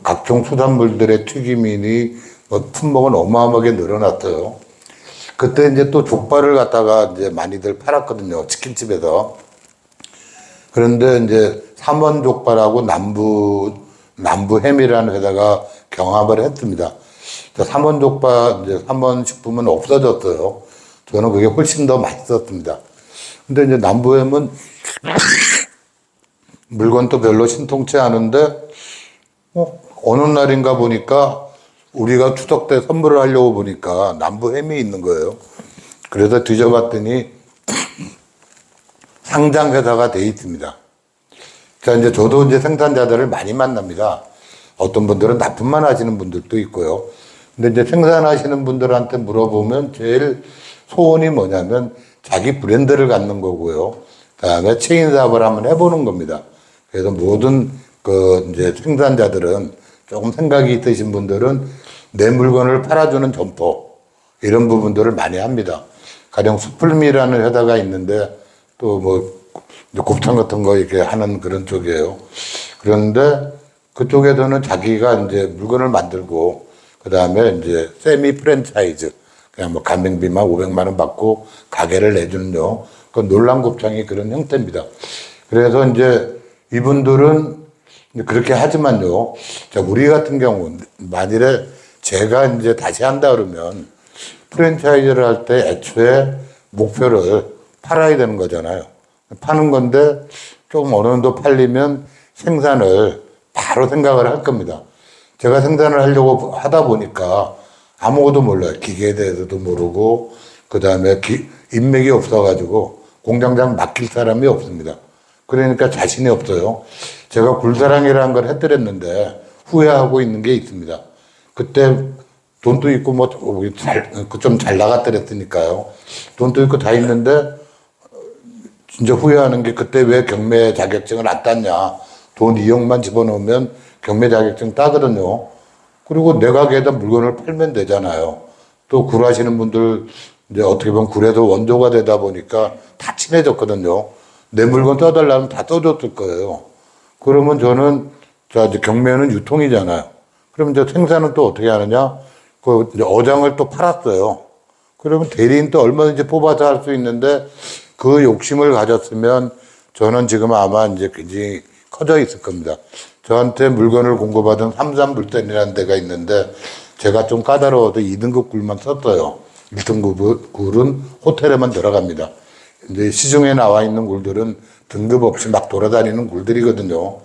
각종 수산물들의 튀김이니 뭐 품목은 어마어마하게 늘어났어요. 그때 이제 또 족발을 갖다가 이제 많이들 팔았거든요. 치킨집에서. 그런데 이제 삼원족발하고 남부햄이라는 회사가 경합을 했습니다. 삼원족발, 이제 삼원식품은 없어졌어요. 저는 그게 훨씬 더 맛있었습니다. 근데 이제 남부햄은 물건도 별로 신통치 않은데, 어느 날인가 보니까 우리가 추석 때 선물을 하려고 보니까 남부햄이 있는 거예요. 그래서 뒤져봤더니 상장회사가 돼 있습니다. 자, 이제 저도 이제 생산자들을 많이 만납니다. 어떤 분들은 납품만 하시는 분들도 있고요. 근데 이제 생산하시는 분들한테 물어보면 제일 소원이 뭐냐면 자기 브랜드를 갖는 거고요. 그 다음에 체인 사업을 한번 해보는 겁니다. 그래서 모든 이제 생산자들은 조금 생각이 있으신 분들은 내 물건을 팔아주는 점포, 이런 부분들을 많이 합니다. 가령 수풀미라는 회사가 있는데 또 뭐 곱창 같은 거 이렇게 하는 그런 쪽이에요. 그런데 그쪽에서는 자기가 이제 물건을 만들고, 그 다음에 이제 세미 프랜차이즈, 그냥 뭐 가맹비만 500만 원 받고 가게를 내주는요. 그 놀란곱창이 그런 형태입니다. 그래서 이제 이분들은 그렇게 하지만요. 자, 우리 같은 경우, 만일에 제가 이제 다시 한다 그러면 프랜차이즈를 할 때 애초에 목표를 팔아야 되는 거잖아요. 파는 건데 조금 어느 정도 팔리면 생산을 바로 생각을 할 겁니다. 제가 생산을 하려고 하다 보니까 아무것도 몰라요. 기계에 대해서도 모르고, 그 다음에 인맥이 없어가지고 공장장 맡길 사람이 없습니다. 그러니까 자신이 없어요. 제가 굴사랑이라는 걸 해드렸는데 후회하고 있는 게 있습니다. 그때 돈도 있고 뭐 좀 잘 나갔더랬으니까요. 돈도 있고 다 있는데 진짜 후회하는 게 그때 왜 경매 자격증을 안 땄냐. 돈 2억만 집어넣으면 경매 자격증 따거든요. 그리고 내 가게에다 물건을 팔면 되잖아요. 또 굴하시는 분들 이제 어떻게 보면 굴에서 원조가 되다 보니까 다 친해졌거든요. 내 물건 떠달라면 다 떠줬을 거예요. 그러면 저는 자 이제 경매는 유통이잖아요. 그럼 이제 생산은 또 어떻게 하느냐? 그 이제 어장을 또 팔았어요. 그러면 대리인 또 얼마든지 뽑아서 할 수 있는데 그 욕심을 가졌으면 저는 지금 아마 이제 굉장히 커져 있을 겁니다. 저한테 물건을 공급하던 삼산물산이라는 데가 있는데 제가 좀 까다로워도 2등급 굴만 썼어요. 1등급 굴은 호텔에만 들어갑니다. 이제 시중에 나와 있는 굴들은 등급 없이 막 돌아다니는 굴들이거든요.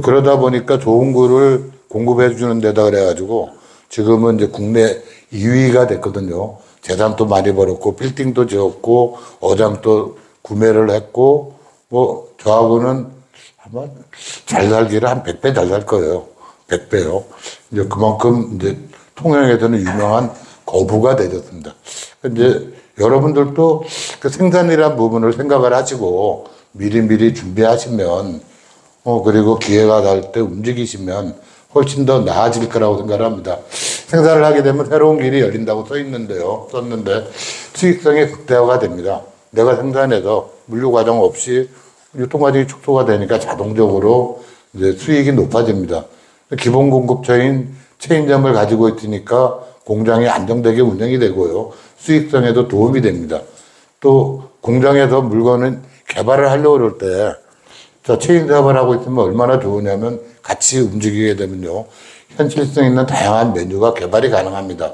그러다 보니까 좋은 굴을 공급해 주는 데다 그래가지고 지금은 이제 국내 2위가 됐거든요. 재산도 많이 벌었고 빌딩도 지었고 어장도 구매를 했고 뭐 저하고는 아마 잘 살기를 한 100배 잘 살 거예요. 100배요. 이제 그만큼 이제 통영에서는 유명한 거부가 되졌습니다. 이제 여러분들도 그 생산이라는 부분을 생각을 하시고 미리미리 준비하시면 그리고 기회가 날 때 움직이시면 훨씬 더 나아질 거라고 생각을 합니다. 생산을 하게 되면 새로운 길이 열린다고 썼는데 수익성이 극대화가 됩니다. 내가 생산해서 물류 과정 없이 유통 과정이 축소가 되니까 자동적으로 이제 수익이 높아집니다. 기본 공급처인 체인점을 가지고 있으니까 공장이 안정되게 운영이 되고요. 수익성에도 도움이 됩니다. 또 공장에서 물건을 개발을 하려고 그럴 때 체인 사업을 하고 있으면 얼마나 좋으냐면 같이 움직이게 되면요. 현실성 있는 다양한 메뉴가 개발이 가능합니다.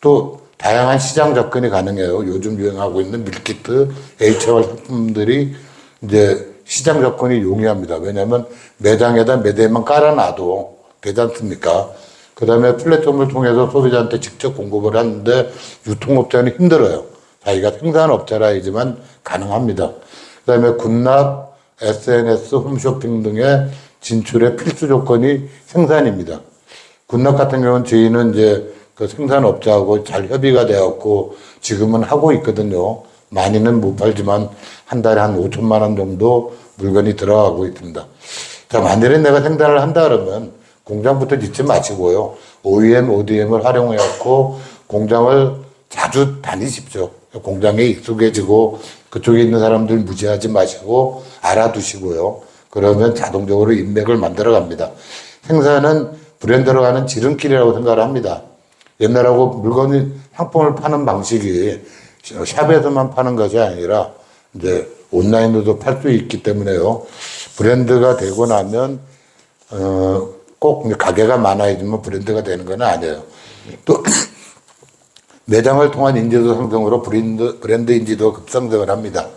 또 다양한 시장 접근이 가능해요. 요즘 유행하고 있는 밀키트, HR 상품들이 이제 시장 접근이 용이합니다. 왜냐하면 매장에다 매대만 깔아놔도 되지 않습니까? 그 다음에 플랫폼을 통해서 소비자한테 직접 공급을 하는데 유통업자는 힘들어요. 자기가 생산업자라야지만 가능합니다. 그 다음에 군납, SNS, 홈쇼핑 등의 진출의 필수 조건이 생산입니다. 군납 같은 경우는 저희는 이제 그 생산업자하고 잘 협의가 되었고 지금은 하고 있거든요. 많이는 못 팔지만 한 달에 한 5천만 원 정도 물건이 들어가고 있습니다. 자, 만일에 내가 생산을 한다 그러면 공장부터 짓지 마시고요. OEM, ODM을 활용해갖고 공장을 자주 다니십시오. 공장에 익숙해지고 그쪽에 있는 사람들 무시하지 마시고 알아두시고요. 그러면 자동적으로 인맥을 만들어 갑니다. 생산은 브랜드로 가는 지름길이라고 생각을 합니다. 옛날하고 물건이 상품을 파는 방식이 샵에서만 파는 것이 아니라 이제 온라인으로도 팔 수 있기 때문에요. 브랜드가 되고 나면 꼭 가게가 많아지면 브랜드가 되는 건 아니에요. 또 매장을 통한 인지도 상승으로 브랜드 인지도 급상승을 합니다.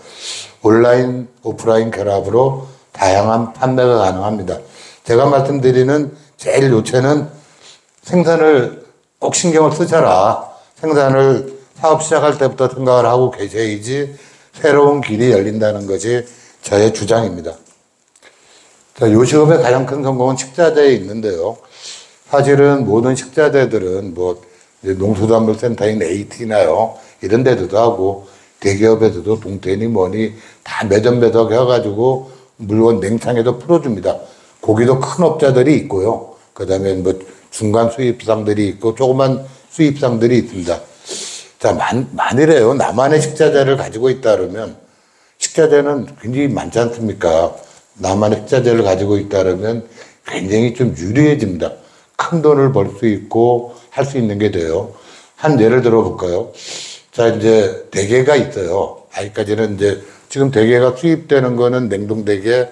온라인, 오프라인 결합으로 다양한 판매가 가능합니다. 제가 말씀드리는 제일 요체는 생산을 꼭 신경을 쓰셔라. 생산을 사업 시작할 때부터 생각을 하고 계셔야지 새로운 길이 열린다는 것이 저의 주장입니다. 자, 요식업의 가장 큰 성공은 식자재에 있는데요. 사실은 모든 식자재들은 뭐 농수산물센터인 AT나요 이런 데도 하고 대기업에서도 동태니 뭐니 다 매점 해가지고 물건 냉장에도 풀어줍니다. 고기도 큰 업자들이 있고요. 그 다음에 뭐 중간 수입상들이 있고 조그만 수입상들이 있습니다. 자, 만일에요. 나만의 식자재를 가지고 있다 그러면 식자재는 굉장히 많지 않습니까? 나만의 식자재를 가지고 있다 그러면 굉장히 좀 유리해집니다. 큰 돈을 벌 수 있고 할 수 있는 게 돼요. 한 예를 들어 볼까요? 자, 이제 대게가 있어요. 아직까지는 이제 지금 대게가 수입되는 거는 냉동 대게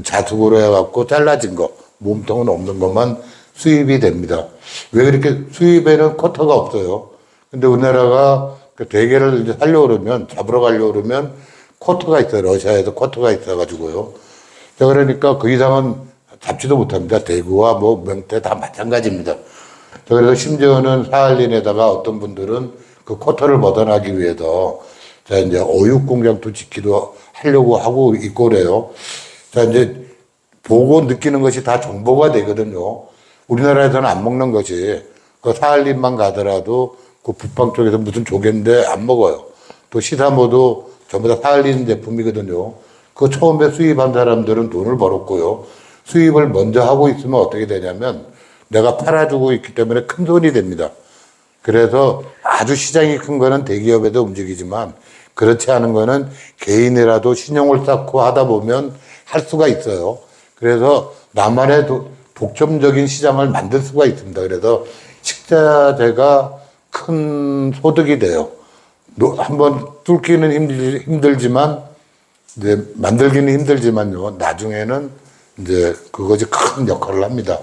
자숙으로 해갖고 잘라진 거, 몸통은 없는 것만 수입이 됩니다. 왜 그렇게 수입에는 쿼터가 없어요. 근데 우리나라가 그 대게를 이제 살려고 그러면, 잡으러 가려고 그러면 쿼터가 있어요. 러시아에도 쿼터가 있어가지고요. 자, 그러니까 그 이상은 잡지도 못합니다. 대구와 뭐 명태 다 마찬가지입니다. 자, 그래서 심지어는 사할린에다가 어떤 분들은 그 쿼터를 벗어나기 위해서 자, 이제 어육 공장도 짓기도 하려고 하고 있고 그래요. 자, 이제 보고 느끼는 것이 다 정보가 되거든요. 우리나라에서는 안 먹는 것이 그 사할린만 가더라도 그 북방 쪽에서 무슨 조개인데 안 먹어요. 또 시사모도 전부 다 사할린 제품이거든요. 그 처음에 수입한 사람들은 돈을 벌었고요. 수입을 먼저 하고 있으면 어떻게 되냐면 내가 팔아주고 있기 때문에 큰 돈이 됩니다. 그래서 아주 시장이 큰 거는 대기업에도 움직이지만 그렇지 않은 거는 개인이라도 신용을 쌓고 하다 보면 할 수가 있어요. 그래서 나만의 독점적인 시장을 만들 수가 있습니다. 그래서 식자재가 큰 소득이 돼요. 한번 뚫기는 힘들지만 이제 만들기는 힘들지만요. 나중에는 이제 그것이 큰 역할을 합니다.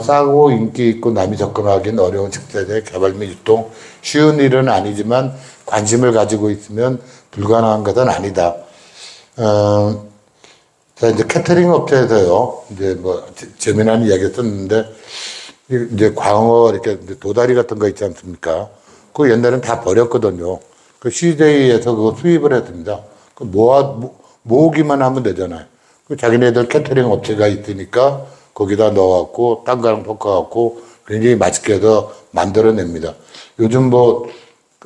싸고 인기 있고 남이 접근하기는 어려운 식자재 개발 및 유통 쉬운 일은 아니지만 관심을 가지고 있으면 불가능한 것은 아니다. 자, 이제 캐터링 업체에서요, 이제 뭐, 재미난 이야기 썼는데, 이제 광어, 이렇게 도다리 같은 거 있지 않습니까? 그거 옛날엔 다 버렸거든요. 그 CJ에서 그거 수입을 했습니다. 그 모으기만 하면 되잖아요. 그 자기네들 캐터링 업체가 있으니까 거기다 넣어갖고, 딴 거랑 섞어갖고, 굉장히 맛있게 해서 만들어냅니다. 요즘 뭐,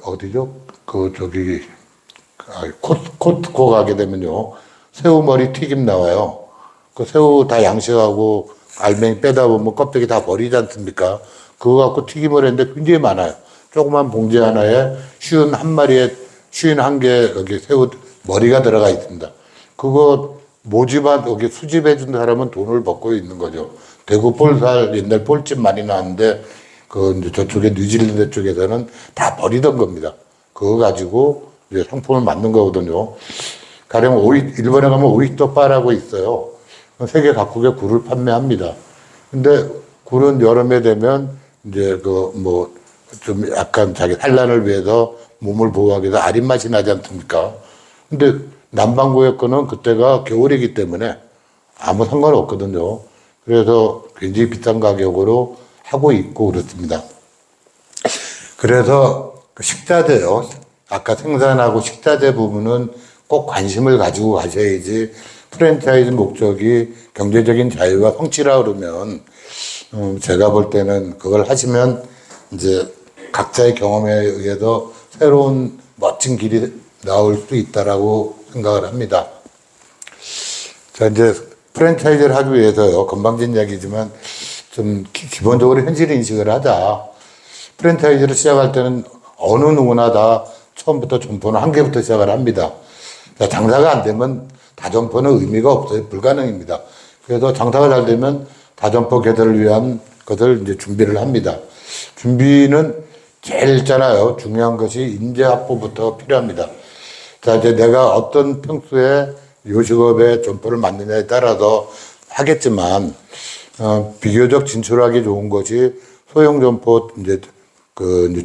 어디죠? 코스트코 가게 되면요. 새우머리 튀김 나와요. 그 새우 다 양식하고 알맹이 빼다 보면 껍데기 다 버리지 않습니까? 그거 갖고 튀김을 했는데 굉장히 많아요. 조그만 봉지 하나에 쉬운 한 마리에 쉬운 한 개 여기 새우 머리가 들어가 있습니다. 그거 모집한 여기 수집해 준 사람은 돈을 벌고 있는 거죠. 대구 볼살 옛날 볼집 많이 나왔는데 그 이제 저쪽에 뉴질랜드 쪽에서는 다 버리던 겁니다. 그거 가지고 이제 상품을 만든 거거든요. 가령 일본에 가면 오이스터 바라고 있어요. 세계 각국에 굴을 판매합니다. 근데 굴은 여름에 되면 이제 좀 약간 자기 산란을 위해서 몸을 보호하기 위해서 아린 맛이 나지 않습니까? 근데 남반구의 거는 그때가 겨울이기 때문에 아무 상관없거든요. 그래서 굉장히 비싼 가격으로 하고 있고 그렇습니다. 그래서 식자재요. 아까 생산하고 식자재 부분은 꼭 관심을 가지고 가셔야지 프랜차이즈 목적이 경제적인 자유와 성취라 그러면 제가 볼 때는 그걸 하시면 이제 각자의 경험에 의해서 새로운 멋진 길이 나올 수 있다라고 생각을 합니다. 자, 이제 프랜차이즈를 하기 위해서요. 건방진 이야기지만 좀 기본적으로 현실 인식을 하자. 프랜차이즈를 시작할 때는 어느 누구나 다 처음부터 점포는 한 개부터 시작을 합니다. 자, 장사가 안 되면 다점포는 의미가 없어요. 불가능입니다. 그래서 장사가 잘 되면 다점포 개설을 위한 것을 이제 준비를 합니다. 준비는 제일 있잖아요. 중요한 것이 인재 확보부터 필요합니다. 자, 이제 내가 어떤 평수의 요식업에 점포를 만드냐에 따라서 하겠지만, 비교적 진출하기 좋은 것이 소형 점포, 이제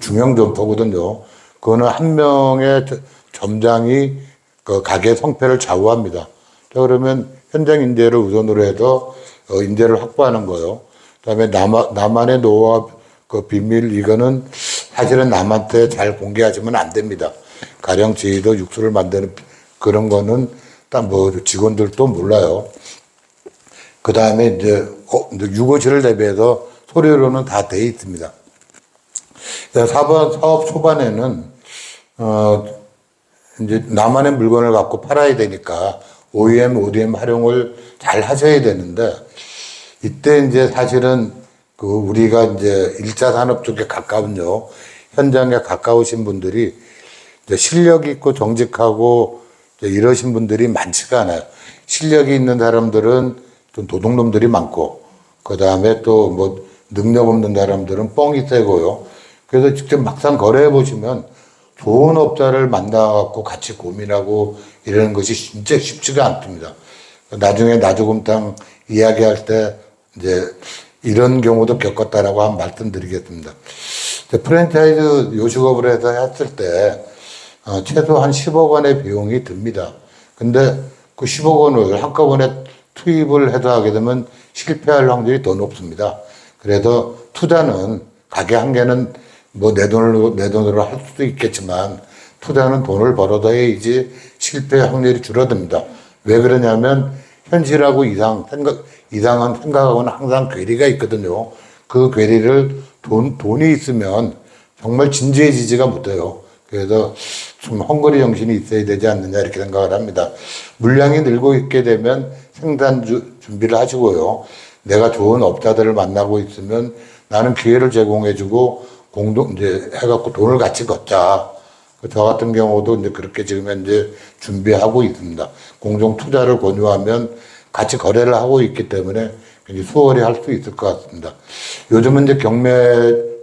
중형 점포거든요. 그거는 한 명의 점장이 그 가게 성패를 좌우합니다. 자, 그러면 현장 인재를 우선으로 해서 인재를 확보하는 거예요. 그다음에 나만의 노하우, 그 비밀 이거는 사실은 남한테 잘 공개하시면 안 됩니다. 가령 저희도 육수를 만드는 그런 거는 딱 뭐 직원들도 몰라요. 그다음에 이제 유고시를 대비해서 소리로는 다 돼 있습니다. 사업 초반에는 이제 나만의 물건을 갖고 팔아야 되니까 OEM, ODM 활용을 잘 하셔야 되는데 이때 이제 사실은 우리가 이제 1차 산업 쪽에 가까운요. 현장에 가까우신 분들이 이제 실력 있고 정직하고 이러신 분들이 많지가 않아요. 실력이 있는 사람들은 좀 도둑놈들이 많고, 그 다음에 또 뭐 능력 없는 사람들은 뻥이 세고요. 그래서 직접 막상 거래해 보시면 좋은 업자를 만나갖고 같이 고민하고 이러는 것이 진짜 쉽지가 않습니다. 나중에 나주곰탕 이야기할 때 이제 이런 경우도 겪었다라고 한 말씀드리겠습니다. 프랜차이즈 요식업을 해서 했을 때 최소 한 10억 원의 비용이 듭니다. 근데 그 10억 원을 한꺼번에 투입을 해서 하게 되면 실패할 확률이 더 높습니다. 그래서 투자는 가게 한 개는 뭐 내 돈으로 할 수도 있겠지만 투자는 돈을 벌어서 해야지 실패 확률이 줄어듭니다. 왜 그러냐면 현실하고 이상한 생각하고는 항상 괴리가 있거든요. 그 괴리를 돈이 있으면 정말 진지해지지가 못해요. 그래서 좀 헝그리 정신이 있어야 되지 않느냐 이렇게 생각을 합니다. 물량이 늘고 있게 되면 생산 준비를 하시고요. 내가 좋은 업자들을 만나고 있으면 나는 기회를 제공해주고 이제 해갖고 돈을 같이 걷자. 저 같은 경우도 이제 그렇게 지금 현재 준비하고 있습니다. 공동 투자를 권유하면 같이 거래를 하고 있기 때문에 굉장히 수월히 할 수 있을 것 같습니다. 요즘은 이제 경매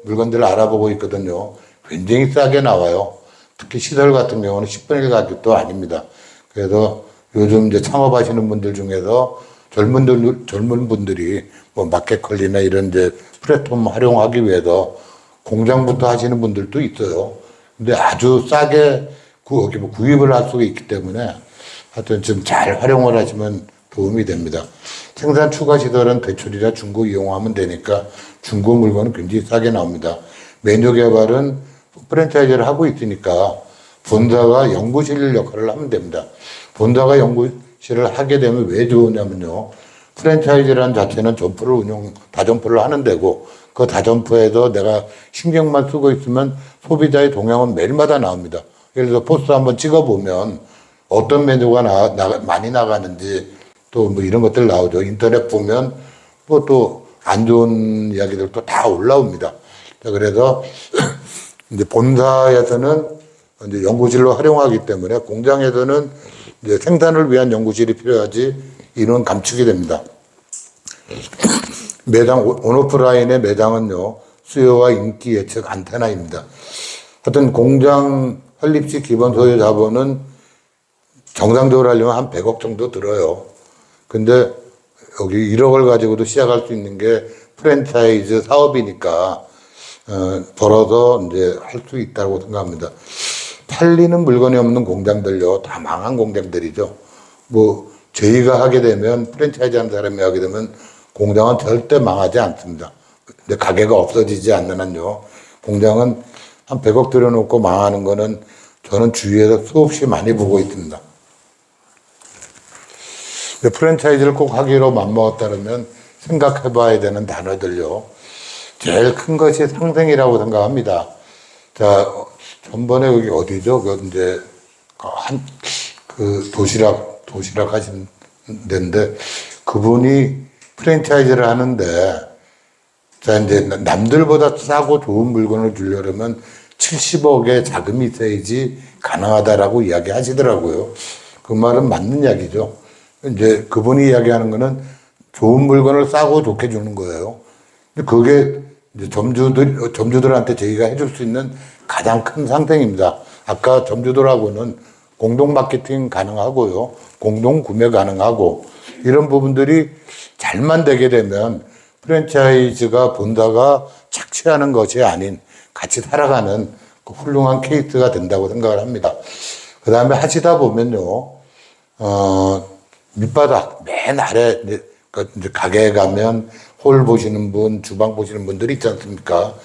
물건들을 알아보고 있거든요. 굉장히 싸게 나와요. 특히 시설 같은 경우는 10분의 1 가격도 아닙니다. 그래서 요즘 이제 창업하시는 분들 중에서 젊은 분들이 뭐 마켓컬리나 이런 이제 플랫폼 활용하기 위해서 공장부터 하시는 분들도 있어요. 근데 아주 싸게 구입을 할 수가 있기 때문에 하여튼 좀 잘 활용을 하시면 도움이 됩니다. 생산 추가 시설은 대출이나 중고 이용하면 되니까 중고 물건은 굉장히 싸게 나옵니다. 메뉴 개발은 프랜차이즈를 하고 있으니까 본사가 연구실 역할을 하면 됩니다. 본사가 연구실을 하게 되면 왜 좋으냐면요. 프랜차이즈라는 자체는 다점포를 하는 데고 그 다점포에서 내가 신경만 쓰고 있으면 소비자의 동향은 매일마다 나옵니다. 예를 들어서 포스 한번 찍어보면 어떤 메뉴가 많이 나가는지 또 뭐 이런 것들 나오죠. 인터넷 보면 뭐 또 안 좋은 이야기들도 다 올라옵니다. 그래서 이제 본사에서는 이제 연구실로 활용하기 때문에 공장에서는 이제 생산을 위한 연구실이 필요하지 인원 감축이 됩니다. 매장, 온오프라인의 매장은요, 수요와 인기 예측 안테나입니다. 하여튼 공장 설립시 기본 소유 자본은 정상적으로 하려면 한 100억 정도 들어요. 근데 여기 1억을 가지고도 시작할 수 있는 게 프랜차이즈 사업이니까, 벌어서 이제 할 수 있다고 생각합니다. 팔리는 물건이 없는 공장들요, 다 망한 공장들이죠. 뭐, 저희가 하게 되면, 프랜차이즈 하는 사람이 하게 되면 공장은 절대 망하지 않습니다. 근데 가게가 없어지지 않는 한요. 공장은 한 100억 들여놓고 망하는 거는 저는 주위에서 수없이 많이 보고 있습니다. 근데 프랜차이즈를 꼭 하기로 맘먹었다면 생각해 봐야 되는 단어들요. 제일 큰 것이 상생이라고 생각합니다. 자, 전번에 여기 어디죠? 이제, 도시락 하신 데인데, 그분이 프랜차이즈를 하는데, 자, 이제 남들보다 싸고 좋은 물건을 주려면 70억의 자금이 있어야지 가능하다라고 이야기 하시더라고요. 그 말은 맞는 이야기죠. 이제 그분이 이야기하는 거는 좋은 물건을 싸고 좋게 주는 거예요. 근데 그게 이제 점주들한테 저희가 해줄 수 있는 가장 큰 상생입니다. 아까 점주들하고는 공동 마케팅 가능하고요. 공동 구매 가능하고 이런 부분들이 잘만 되게 되면 프랜차이즈가 본사가 착취하는 것이 아닌 같이 살아가는 그 훌륭한 케이스가 된다고 생각을 합니다. 그 다음에 하시다 보면요, 밑바닥, 맨 아래, 이제 가게에 가면 홀 보시는 분, 주방 보시는 분들이 있지 않습니까?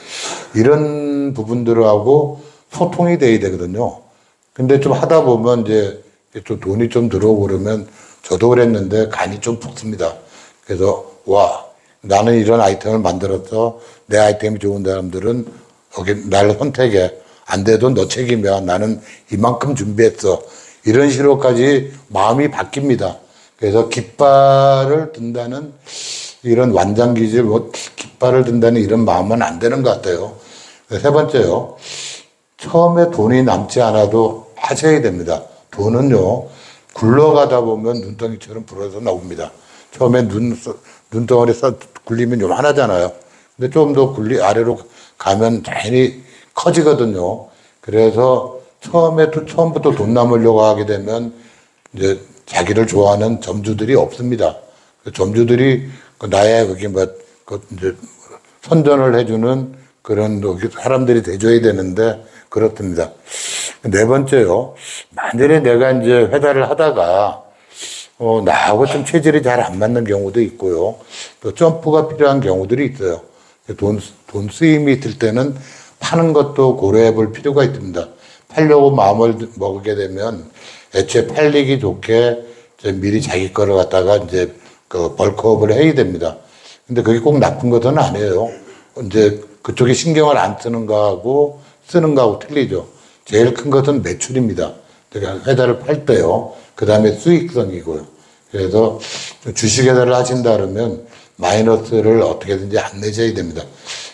이런 부분들하고 소통이 돼야 되거든요. 근데 좀 하다 보면 이제 좀 돈이 좀 들어오고 그러면 저도 그랬는데 간이 좀 붙습니다. 그래서, 와, 나는 이런 아이템을 만들었어. 내 아이템이 좋은 사람들은 여기 나를 선택해. 안 돼도 너 책임이야. 나는 이만큼 준비했어. 이런 식으로까지 마음이 바뀝니다. 그래서 깃발을 든다는 이런 완장기질, 깃발을 든다는 이런 마음은 안 되는 것 같아요. 세 번째요. 처음에 돈이 남지 않아도 하셔야 됩니다. 돈은요, 굴러가다 보면 눈덩이처럼 불어서 나옵니다. 처음에 눈덩어리 굴리면 요만하잖아요. 근데 좀 더 아래로 가면 자연히 커지거든요. 그래서 처음부터 돈 남으려고 하게 되면 이제 자기를 좋아하는 점주들이 없습니다. 그 점주들이 나의 그게 이제 선전을 해주는 그런 사람들이 돼줘야 되는데 그렇습니다. 네 번째요. 만일에 내가 이제 회사를 하다가 나하고 좀 체질이 잘 안 맞는 경우도 있고요. 또 점프가 필요한 경우들이 있어요. 돈 쓰임이 들 때는 파는 것도 고려해 볼 필요가 있습니다. 팔려고 마음을 먹게 되면 애초에 팔리기 좋게 미리 자기 거를 갖다가 이제 그 벌크업을 해야 됩니다. 근데 그게 꼭 나쁜 것은 아니에요. 이제 그쪽에 신경을 안 쓰는 거하고 쓰는 거하고 틀리죠. 제일 큰 것은 매출입니다. 그러니까 회사를 팔 때요. 그 다음에 수익성이고요. 그래서 주식회사를 하신다 그러면 마이너스를 어떻게든지 안 내셔야 됩니다.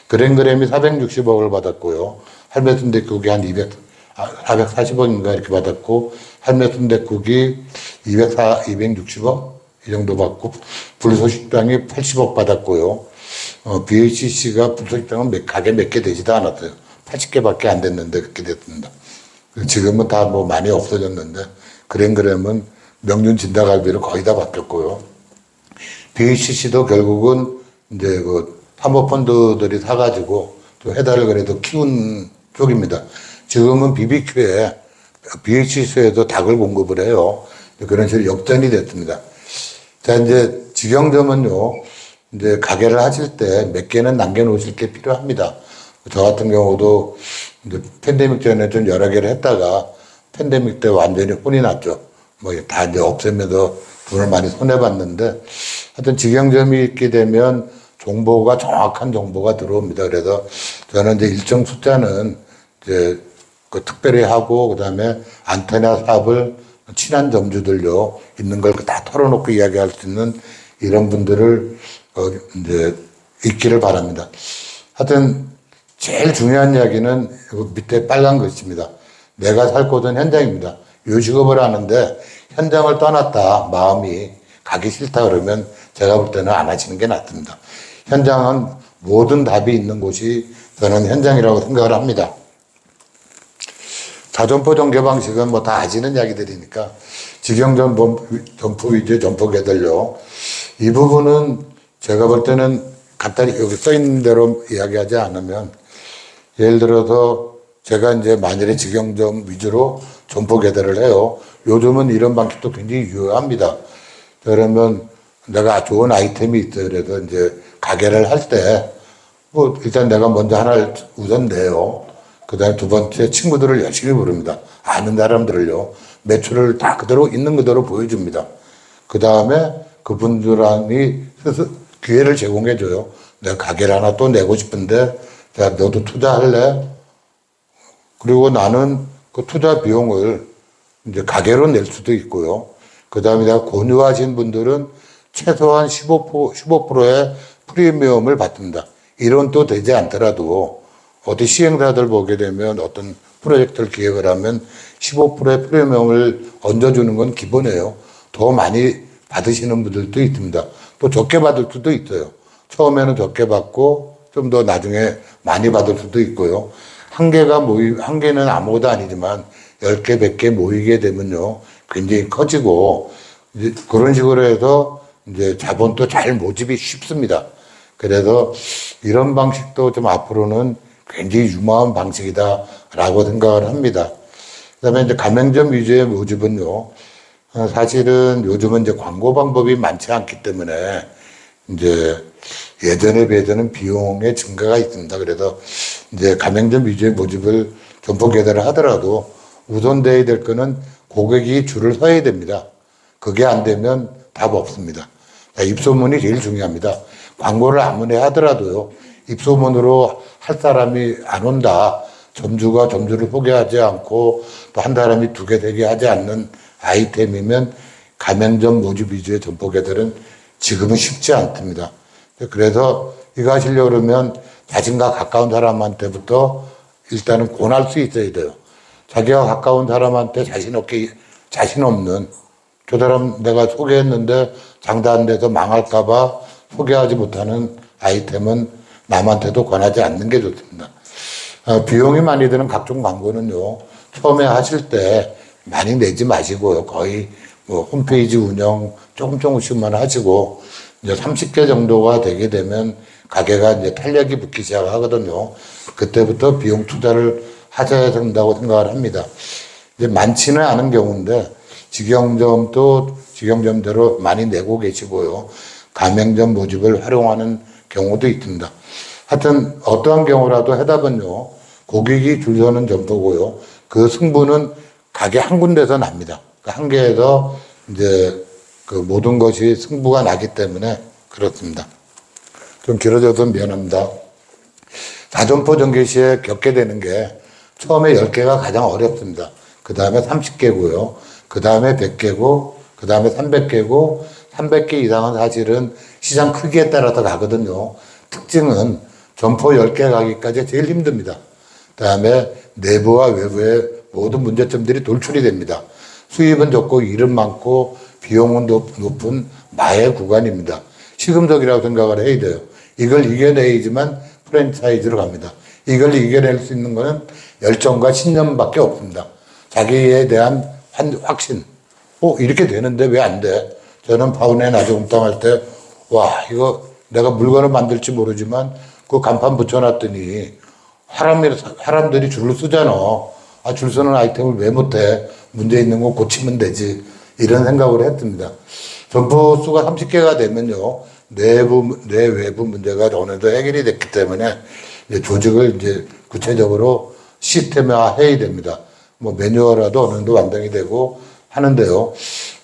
그램그램이 460억을 받았고요. 할매순댓국이 한 440억인가 이렇게 받았고, 할매순댓국이 260억? 이 정도 받고, 불소식당이 80억 받았고요. BHC가 불소식당은 가게 몇 개 되지도 않았어요. 80개밖에 안 됐는데 그렇게 됐습니다. 지금은 다 뭐 많이 없어졌는데, 그램그램은 명륜 진다갈비로 거의 다 바뀌었고요. BHC도 결국은 이제 그 사모펀드들이 사가지고 또 회사를 그래도 키운 쪽입니다. 지금은 BHC에도 닭을 공급을 해요. 그런 식으로 역전이 됐습니다. 자, 이제 직영점은요, 이제 가게를 하실 때 몇 개는 남겨놓으실 게 필요합니다. 저 같은 경우도 이제 팬데믹 전에 좀 여러 개를 했다가 팬데믹 때 완전히 혼이 났죠. 뭐 다 이제 없애면서 돈을 많이 손해봤는데 하여튼 직영점이 있게 되면 정보가 정확한 정보가 들어옵니다. 그래서 저는 이제 일정 숫자는 이제 그 특별히 하고 그다음에 안테나 사업을 친한 점주들요 있는 걸 다 털어놓고 이야기할 수 있는 이런 분들을 이제 있기를 바랍니다. 하여튼 제일 중요한 이야기는 밑에 빨간 글씨입니다. 내가 살 곳은 현장입니다. 요 직업을 하는데 현장을 떠났다 마음이 가기 싫다 그러면 제가 볼 때는 안 하시는 게 낫습니다. 현장은 모든 답이 있는 곳이 저는 현장이라고 생각을 합니다. 자점포 전개 방식은 뭐 다 아시는 이야기들이니까 직영점 점포 위주 점포개들요. 이 부분은 제가 볼 때는 간단히 여기 써 있는 대로 이야기하지 않으면 예를 들어서 제가 이제 만일에 직영점 위주로 점포 개설을 해요. 요즘은 이런 방식도 굉장히 유효합니다. 그러면 내가 좋은 아이템이 있어요. 그래서 이제 가게를 할 때, 뭐, 일단 내가 먼저 하나를 우선 내요. 그 다음에 두 번째 친구들을 열심히 부릅니다. 아는 사람들을요. 매출을 다 그대로, 있는 그대로 보여줍니다. 그 다음에 그분들이 스스로 기회를 제공해줘요. 내가 가게를 하나 또 내고 싶은데, 자, 너도 투자할래? 그리고 나는 그 투자 비용을 이제 가게로 낼 수도 있고요. 그 다음에 내가 권유하신 분들은 최소한 15%의 프리미엄을 받습니다. 이런 또 되지 않더라도 어디 시행사들 보게 되면 어떤 프로젝트를 기획을 하면 15%의 프리미엄을 얹어주는 건 기본이에요. 더 많이 받으시는 분들도 있습니다. 또 적게 받을 수도 있어요. 처음에는 적게 받고 좀 더 나중에 많이 받을 수도 있고요. 한 개는 아무것도 아니지만 10개, 100개 모이게 되면요. 굉장히 커지고, 이제 그런 식으로 해서 이제 자본도 잘 모집이 쉽습니다. 그래서 이런 방식도 좀 앞으로는 굉장히 유망한 방식이다라고 생각을 합니다. 그 다음에 이제 가맹점 위주의 모집은요. 사실은 요즘은 이제 광고 방법이 많지 않기 때문에 이제 예전에 비해서는 비용의 증가가 있습니다. 그래서 이제 가맹점 위주의 모집을 점포 개설을 하더라도 우선돼야 될 거는 고객이 줄을 서야 됩니다. 그게 안 되면 답 없습니다. 입소문이 제일 중요합니다. 광고를 아무리 하더라도요. 입소문으로 할 사람이 안 온다. 점주가 점주를 소개하지 않고 또 한 사람이 두 개, 세 개 하지 않는 아이템이면 가맹점 모집 위주의 점포 개설은 지금은 쉽지 않습니다. 그래서 이거 하시려고 그러면 자신과 가까운 사람한테부터 일단은 권할 수 있어야 돼요. 자기가 가까운 사람한테 자신 없는 저 사람 내가 소개했는데 장사 안 돼서 망할까봐 소개하지 못하는 아이템은 남한테도 권하지 않는 게 좋습니다. 비용이 많이 드는 각종 광고는요, 처음에 하실 때 많이 내지 마시고요. 거의 뭐 홈페이지 운영 조금씩만 하시고, 이제 30개 정도가 되게 되면 가게가 이제 탄력이 붙기 시작하거든요. 그때부터 비용 투자를 하셔야 된다고 생각을 합니다. 이제 많지는 않은 경우인데, 직영점도 직영점대로 많이 내고 계시고요. 가맹점 모집을 활용하는 경우도 있습니다. 하여튼 어떠한 경우라도 해답은요, 고객이 줄 서는 점포고요. 그 승부는 가게 한 군데서 납니다. 그 한 개에서 이제 그 모든 것이 승부가 나기 때문에 그렇습니다. 좀 길어져서 미안합니다. 4점포 전개 시에 겪게 되는 게 처음에 10개가 가장 어렵습니다. 그 다음에 30개고요. 그 다음에 100개고, 그 다음에 300개고, 300개 이상은 사실은 시장 크기에 따라서 가거든요. 특징은 점포 10개 가기까지 제일 힘듭니다. 그 다음에 내부와 외부의 모든 문제점들이 돌출이 됩니다. 수입은 적고 일은 많고 비용은 높은 마의 구간입니다. 시금석이라고 생각을 해야 돼요. 이걸 이겨내야지만 프랜차이즈로 갑니다. 이걸 이겨낼 수 있는 것은 열정과 신념밖에 없습니다. 자기에 대한 확신. 이렇게 되는데 왜 안 돼? 저는 파운에 나주금탕 할 때, 와, 이거 내가 물건을 만들지 모르지만 그 간판 붙여놨더니 사람들이 줄을 쓰잖아. 줄 서는 아이템을 왜 못해? 문제 있는 거 고치면 되지. 이런 생각을 했습니다. 점포 수가 30개가 되면요, 내 외부 문제가 어느 정도 해결이 됐기 때문에 이제 조직을 이제 구체적으로 시스템화 해야 됩니다. 뭐 매뉴얼화도 어느 정도 완성이 되고 하는데요.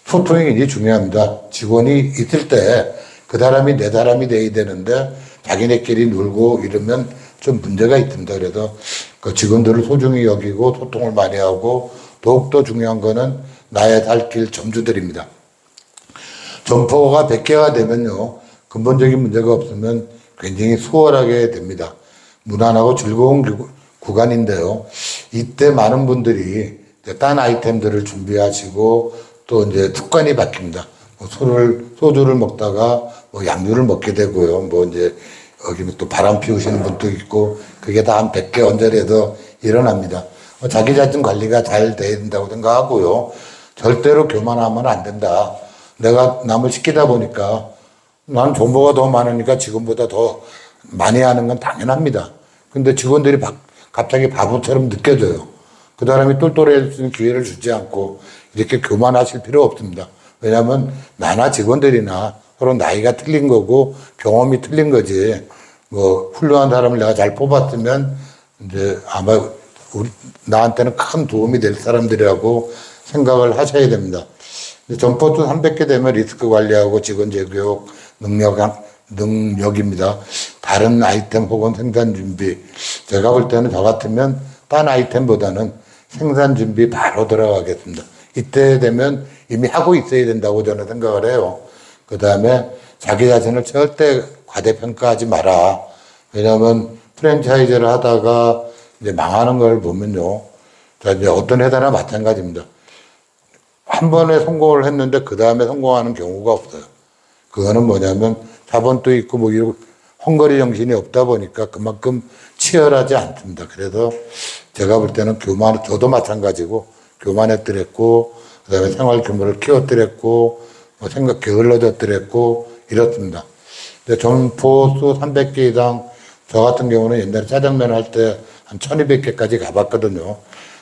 소통이 굉장히 중요합니다. 직원이 있을 때 그 사람이 내 사람이 돼야 되는데 자기네끼리 놀고 이러면 좀 문제가 있습니다. 그래서 그 직원들을 소중히 여기고 소통을 많이 하고, 더욱더 중요한 거는 나의 살 길 점주들입니다. 점포가 100개가 되면요, 근본적인 문제가 없으면 굉장히 수월하게 됩니다. 무난하고 즐거운 구간인데요. 이때 많은 분들이 딴 아이템들을 준비하시고 또 이제 습관이 바뀝니다. 소주를 먹다가 양주를 먹게 되고요. 이제 여기 또 바람 피우시는 분도 있고, 그게 다 한 100개 언저리에서 일어납니다. 자기 자신 관리가 잘 돼야 된다고 생각하고요. 절대로 교만하면 안 된다. 내가 남을 시키다 보니까 난 정보가 더 많으니까 직원보다 더 많이 하는 건 당연합니다. 근데 직원들이 갑자기 바보처럼 느껴져요. 그 사람이 똘똘해질 수 있는 기회를 주지 않고 이렇게 교만하실 필요 없습니다. 왜냐하면 나나 직원들이나 서로 나이가 틀린 거고 경험이 틀린 거지, 훌륭한 사람을 내가 잘 뽑았으면 이제 아마 나한테는 큰 도움이 될 사람들이라고 생각을 하셔야 됩니다. 점포도 300개 되면 리스크 관리하고 직원 재교육, 능력입니다. 다른 아이템 혹은 생산 준비. 제가 볼 때는 저 같으면 딴 아이템보다는 생산 준비 바로 들어가겠습니다. 이때 되면 이미 하고 있어야 된다고 저는 생각을 해요. 그 다음에 자기 자신을 절대 과대평가하지 마라. 왜냐하면 프랜차이즈를 하다가 이제 망하는 걸 보면요, 이제 어떤 회사나 마찬가지입니다. 한 번에 성공을 했는데 그 다음에 성공하는 경우가 없어요. 그거는 뭐냐면 자본도 있고 이런 헝거리 정신이 없다 보니까 그만큼 치열하지 않습니다. 그래서 제가 볼 때는 저도 마찬가지고 교만했더랬고, 그 다음에 생활 규모를 키웠더랬고, 생각 게을러졌더랬고 이렇습니다. 근데 점포수 300개 이상, 저 같은 경우는 옛날에 짜장면 할 때 한 1200개까지 가봤거든요.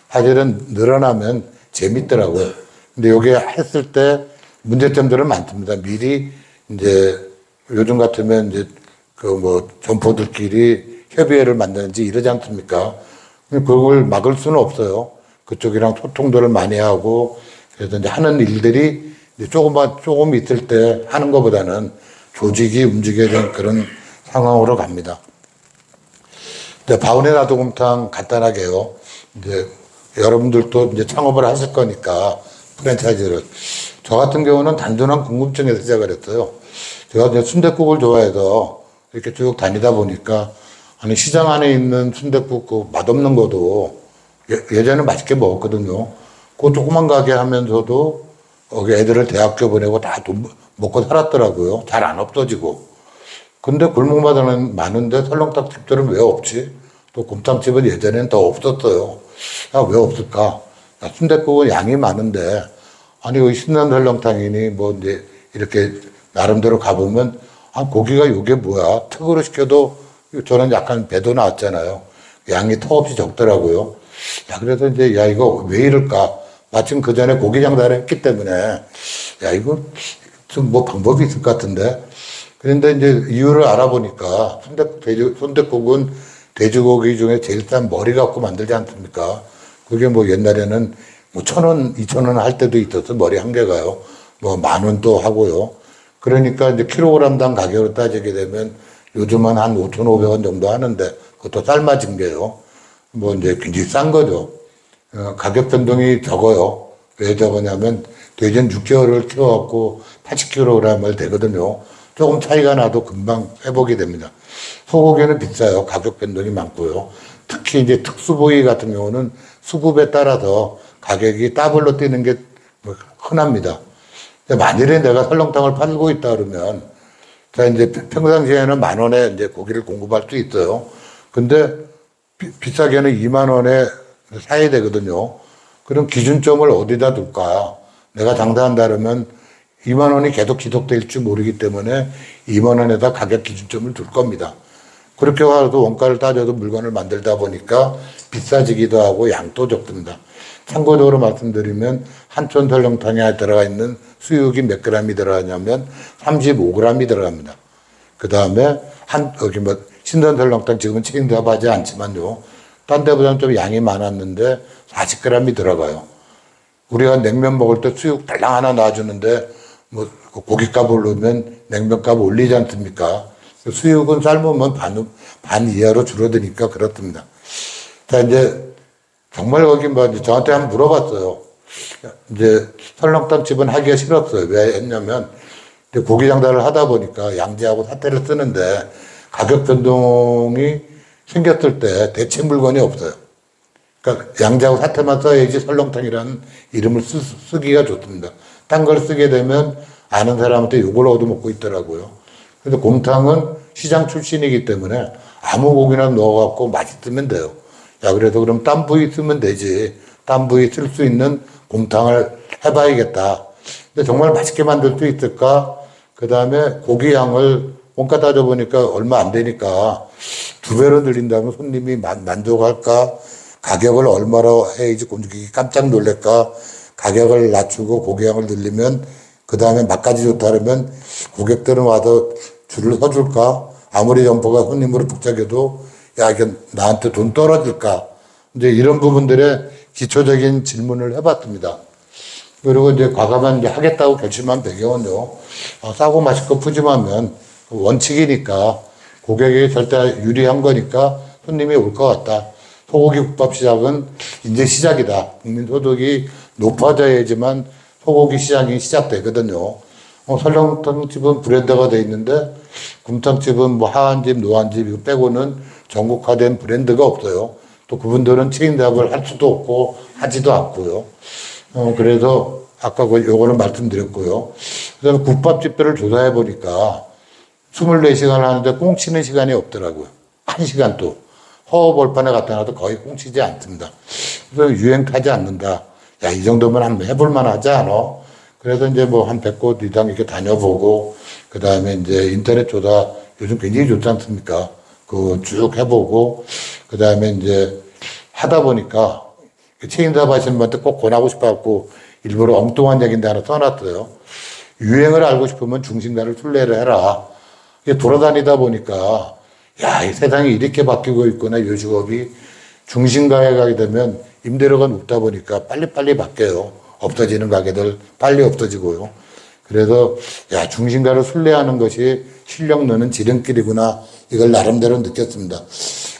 사실은 늘어나면 재밌더라고요. 근데 요게 했을 때 문제점들은 많습니다. 미리 이제 요즘 같으면 이제 점포들끼리 협의회를 만드는지 이러지 않습니까? 그걸 막을 수는 없어요. 그쪽이랑 소통들을 많이 하고, 그래서 이제 하는 일들이 이제 조금 있을 때 하는 것보다는 조직이 움직여야 되는 그런 상황으로 갑니다. 바운의 나주곰탕 간단하게요. 이제 여러분들도 이제 창업을 하실 거니까 프랜차이즈를. 저 같은 경우는 단순한 궁금증에서 시작을 했어요. 제가 이제 순댓국을 좋아해서 이렇게 쭉 다니다 보니까, 아니, 시장 안에 있는 순댓국 맛없는 거도 예전에 맛있게 먹었거든요. 그 조그만 가게 하면서도 애들을 대학교 보내고 다 돈 먹고 살았더라고요. 잘 안 없어지고. 근데 골목마다는 많은데 설렁탕 집들은 왜 없지? 또 곰탕집은 예전엔 더 없었어요. 야, 왜 없을까? 야, 순댓국은 양이 많은데, 아니, 여기 신난 설렁탕이니, 뭐, 이제, 이렇게, 나름대로 가보면, 아, 고기가 이게 뭐야? 특으로 시켜도, 저는 약간 배도 나왔잖아요. 양이 턱없이 적더라고요. 야, 그래서 이제, 야, 이거 왜 이럴까? 마침 그 전에 고기 장사를 했기 때문에, 야, 이거 좀 뭐 방법이 있을 것 같은데. 그런데 이제 이유를 알아보니까, 순댓국은 돼지고기 중에 제일 싼 머리 갖고 만들지 않습니까? 그게 뭐 옛날에는 뭐 1,000원, 2,000원 할 때도 있었어. 머리 한 개가요. 뭐 10,000원도 하고요. 그러니까 이제 킬로그램당 가격으로 따지게 되면 요즘은 한 5,500원 정도 하는데 그것도 삶아진 게요. 뭐 이제 굉장히 싼 거죠. 가격 변동이 적어요. 왜 적으냐면 돼지는 6개월을 키워갖고 80kg을 되거든요. 조금 차이가 나도 금방 회복이 됩니다. 소고기는 비싸요. 가격 변동이 많고요. 특히 이제 특수부위 같은 경우는 수급에 따라서 가격이 더블로 뛰는 게 흔합니다. 만일에 내가 설렁탕을 팔고 있다 그러면, 자, 이제 평상시에는 10,000원에 이제 고기를 공급할 수 있어요. 근데 비싸게는 20,000원에 사야 되거든요. 그럼 기준점을 어디다 둘까? 내가 장사한다 그러면 20,000원이 계속 지속될지 모르기 때문에 20,000원에다 가격 기준점을 둘 겁니다. 그렇게 해도 원가를 따져도 물건을 만들다 보니까 비싸지기도 하고 양도 적습니다. 참고적으로 말씀드리면 한촌 설렁탕에 들어가 있는 수육이 몇 g이 들어가냐면 35g이 들어갑니다. 그 다음에 여기 뭐 신선 설렁탕 지금은 체인사업하지 않지만요. 딴 데보다는 좀 양이 많았는데 40g이 들어가요. 우리가 냉면 먹을 때 수육 달랑 하나 놔주는데 뭐 고깃값 오르면 냉면값 올리지 않습니까? 수육은 삶으면 반 이하로 줄어드니까 그렇습니다. 자, 이제 정말 거기 뭐 저한테 한번 물어봤어요. 이제 설렁탕 집은 하기가 싫었어요. 왜 했냐면 고기 장사를 하다 보니까 양지하고 사태를 쓰는데 가격 변동이 생겼을 때 대체 물건이 없어요. 그러니까 양지하고 사태만 써야지 설렁탕이라는 이름을 쓰기가 좋습니다. 딴 걸 쓰게 되면 아는 사람한테 욕을 얻어먹고 있더라고요. 그래서 곰탕은 시장 출신이기 때문에 아무 고기나 넣어갖고 맛있으면 돼요. 야, 그래서 그럼 딴 부위 쓰면 되지. 딴 부위 쓸 수 있는 곰탕을 해봐야겠다. 근데 정말 맛있게 만들 수 있을까? 그 다음에 고기 양을 원가 따져보니까 얼마 안 되니까 2배로 늘린다면 손님이 만족할까? 가격을 얼마로 해야지 고객이 깜짝 놀랄까? 가격을 낮추고 고기 양을 늘리면 그 다음에 맛까지 좋다 그러면 고객들은 와서 줄을 서줄까? 아무리 점포가 손님으로 북적여도 야, 이게 나한테 돈 떨어질까? 이제 이런 부분들의 기초적인 질문을 해봤습니다. 그리고 이제 과감한 이제 하겠다고 결심한 배경은요, 싸고 맛있고 푸짐하면 원칙이니까 고객에게 절대 유리한 거니까 손님이 올 것 같다. 소고기 국밥 시작은 이제 시작이다. 국민 소득이 높아져야지만 소고기 시장이 시작되거든요. 설렁탕집은 브랜드가 돼 있는데 곰탕집은 뭐 하한집, 노한집 이거 빼고는 전국화된 브랜드가 없어요. 또 그분들은 체인 사업을 할 수도 없고 하지도 않고요. 그래서 아까 요거는 말씀드렸고요. 그다음에 국밥집들을 조사해 보니까 24시간 하는데 꽁치는 시간이 없더라고요. 1시간도. 허허벌판에 갖다 놔도 거의 꽁치지 않습니다. 그래서 유행 타지 않는다. 야, 이 정도면 한번 해볼만 하지 않아? 그래서 이제 뭐 한 100곳 이상 이렇게 다녀보고, 그 다음에 이제 인터넷 조사 요즘 굉장히 좋지 않습니까? 그거 쭉 해보고, 그 다음에 이제 하다 보니까 체인사업 하시는 분한테 꼭 권하고 싶어갖고 일부러 엉뚱한 얘기인데 하나 써놨어요. 유행을 알고 싶으면 중심가를 순례를 해라. 이게 돌아다니다 보니까 야, 이 세상이 이렇게 바뀌고 있구나, 요식업이. 중심가에 가게 되면 임대료가 높다 보니까 빨리빨리 바뀌어요. 없어지는 가게들 빨리 없어지고요. 그래서 야, 중심가를 순례하는 것이 실력 느는 지름길이구나. 이걸 나름대로 느꼈습니다.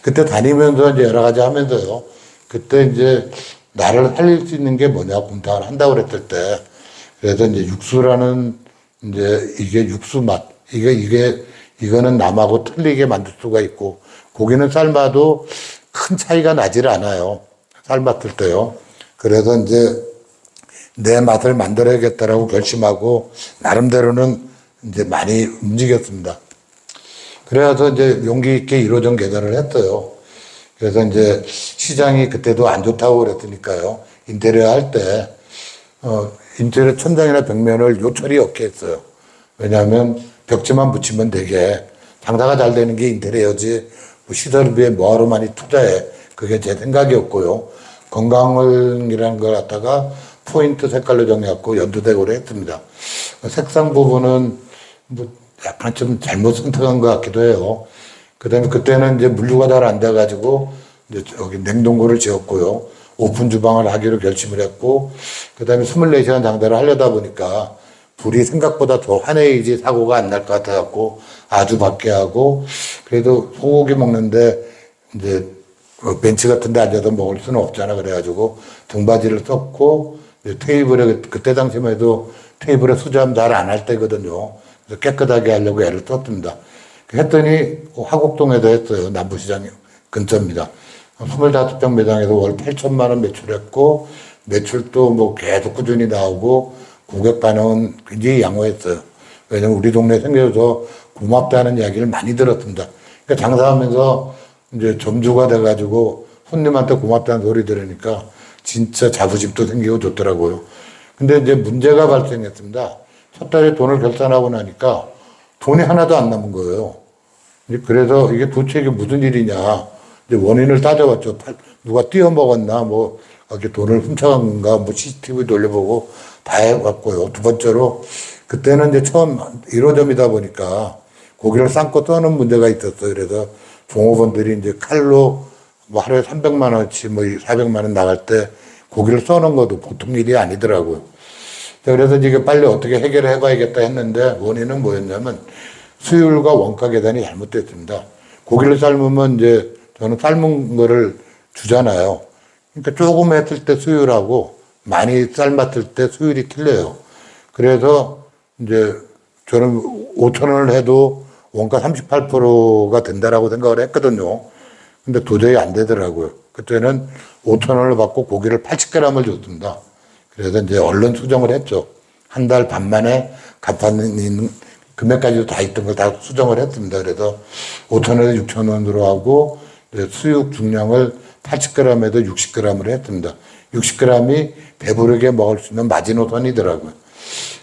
그때 다니면서 이제 여러 가지 하면서요. 그때 이제 나를 살릴 수 있는 게 뭐냐, 곰탕을 한다고 그랬을 때. 그래서 이제 육수라는 이제 이게 육수 맛. 이거는 남하고 틀리게 만들 수가 있고, 고기는 삶아도 큰 차이가 나질 않아요. 삶았을 때요. 그래서 이제 내 맛을 만들어야겠다라고 결심하고 나름대로는 이제 많이 움직였습니다. 그래서 이제 용기 있게 1호점 개설을 했어요. 그래서 이제 시장이 그때도 안 좋다고 그랬으니까요. 인테리어 할 때, 인테리어 천장이나 벽면을 요철이 없게 했어요. 왜냐하면 벽지만 붙이면 되게 장사가 잘 되는 게 인테리어지 뭐 시설비에 뭐하러 많이 투자해. 그게 제 생각이었고요. 건강을이라는 걸 갖다가 포인트 색깔로 정해갖고 연두색으로 했습니다. 색상 부분은 뭐 약간 좀 잘못 선택한 것 같기도 해요. 그 다음에 그때는 이제 물류가 잘 안 돼가지고 이제 여기 냉동고를 지었고요. 오픈 주방을 하기로 결심을 했고, 그 다음에 24시간 장사를 하려다 보니까 불이 생각보다 더 환해이지 사고가 안 날 것 같아갖고 아주 밖에 하고, 그래도 소고기 먹는데 이제 벤치 같은 데 앉아서 먹을 수는 없잖아. 그래가지고 등받이를 썼고, 테이블에, 그때 당시만 해도 테이블에 수저함 잘 안 할 때거든요. 그래서 깨끗하게 하려고 애를 썼습니다. 했더니 화곡동에도 했어요. 남부시장 근처입니다. 25평 매장에서 월 8천만 원 매출했고, 매출도 뭐 계속 꾸준히 나오고, 고객 반응은 굉장히 양호했어요. 왜냐면 우리 동네 생겨서 고맙다는 이야기를 많이 들었습니다. 그러니까 장사하면서 이제 점주가 돼가지고 손님한테 고맙다는 소리 들으니까 진짜 자부심도 생기고 좋더라고요. 근데 이제 문제가 발생했습니다. 첫 달에 돈을 결산하고 나니까 돈이 하나도 안 남은 거예요. 그래서 이게 도대체 이게 무슨 일이냐. 이제 원인을 따져봤죠. 누가 띄어먹었나, 뭐, 이렇게 돈을 훔쳐간 건가, 뭐 CCTV 돌려보고 다 해봤고요. 두 번째로, 그때는 이제 처음 1호점이다 보니까 고기를 삶고 떠는 문제가 있었어요. 그래서 종업원들이 이제 칼로 뭐 하루에 300만 원치 뭐 400만 원 나갈 때 고기를 써는 것도 보통 일이 아니더라고요. 그래서 이게 빨리 어떻게 해결을 해봐야겠다 했는데 원인은 뭐였냐면 수율과 원가 계산이 잘못됐습니다. 고기를 삶으면 이제 저는 삶은 거를 주잖아요. 그러니까 조금 했을 때 수율하고 많이 삶았을 때 수율이 틀려요. 그래서 이제 저는 5,000원을 해도 원가 38%가 된다라고 생각을 했거든요. 근데 도저히 안 되더라고요. 그때는 5,000원을 받고 고기를 80g을 줬습니다. 그래서 이제 얼른 수정을 했죠. 한 달 반 만에 갚아는 금액까지도 다 있던 걸 다 수정을 했습니다. 그래서 5,000원에서 6,000원으로 하고 수육 중량을 80g에도 60g으로 했습니다. 60g이 배부르게 먹을 수 있는 마지노선이더라고요.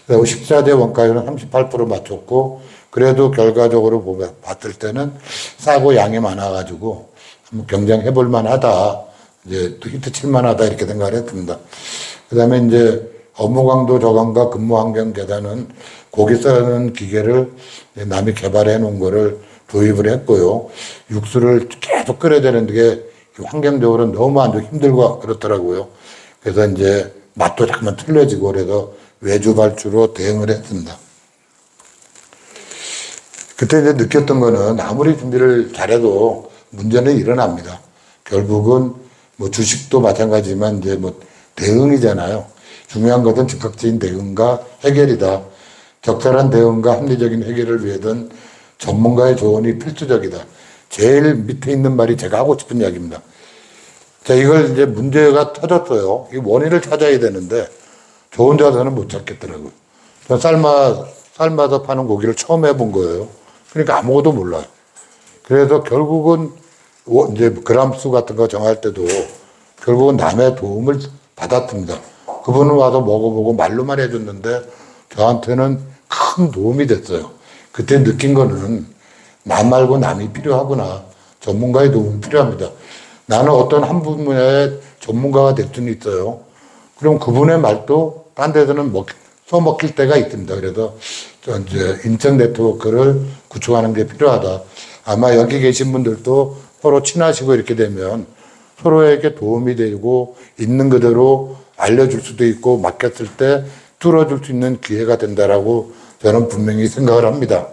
그래서 식사대 원가율은 38% 맞췄고, 그래도 결과적으로 봤을 때는 싸고 양이 많아가지고 한번 경쟁해볼 만하다. 이제 또 히트 칠 만하다. 이렇게 생각을 했습니다. 그 다음에 이제 업무 강도 저감과 근무 환경 계산은 고기 써는 기계를 남이 개발해 놓은 거를 도입을 했고요. 육수를 계속 끓여야 되는 게 환경적으로 너무 안 좋고 힘들고 그렇더라고요. 그래서 이제 맛도 잠깐 틀려지고 그래서 외주 발주로 대응을 했습니다. 그때 이제 느꼈던 거는 아무리 준비를 잘해도 문제는 일어납니다. 결국은 뭐 주식도 마찬가지지만 이제 뭐 대응이잖아요. 중요한 것은 즉각적인 대응과 해결이다. 적절한 대응과 합리적인 해결을 위해서는 전문가의 조언이 필수적이다. 제일 밑에 있는 말이 제가 하고 싶은 이야기입니다. 자, 이걸 이제 문제가 터졌어요. 이 원인을 찾아야 되는데 저 혼자서는 못 찾겠더라고요. 저 삶아서 파는 고기를 처음 해본 거예요. 그러니까 아무것도 몰라요. 그래서 결국은 이제 그람수 같은 거 정할 때도 결국은 남의 도움을 받았습니다. 그분은 와서 먹어보고 말로만 해줬는데 저한테는 큰 도움이 됐어요. 그때 느낀 거는 나 말고 남이 필요하구나. 전문가의 도움이 필요합니다. 나는 어떤 한 분야의 전문가가 될 수는 있어요. 그럼 그분의 말도 딴 데서는 써먹힐 때가 있습니다. 그래서 이제 인적 네트워크를 구축하는 게 필요하다. 아마 여기 계신 분들도 서로 친하시고 이렇게 되면 서로에게 도움이 되고 있는 그대로 알려줄 수도 있고 맡겼을 때 뚫어줄 수 있는 기회가 된다라고 저는 분명히 생각을 합니다.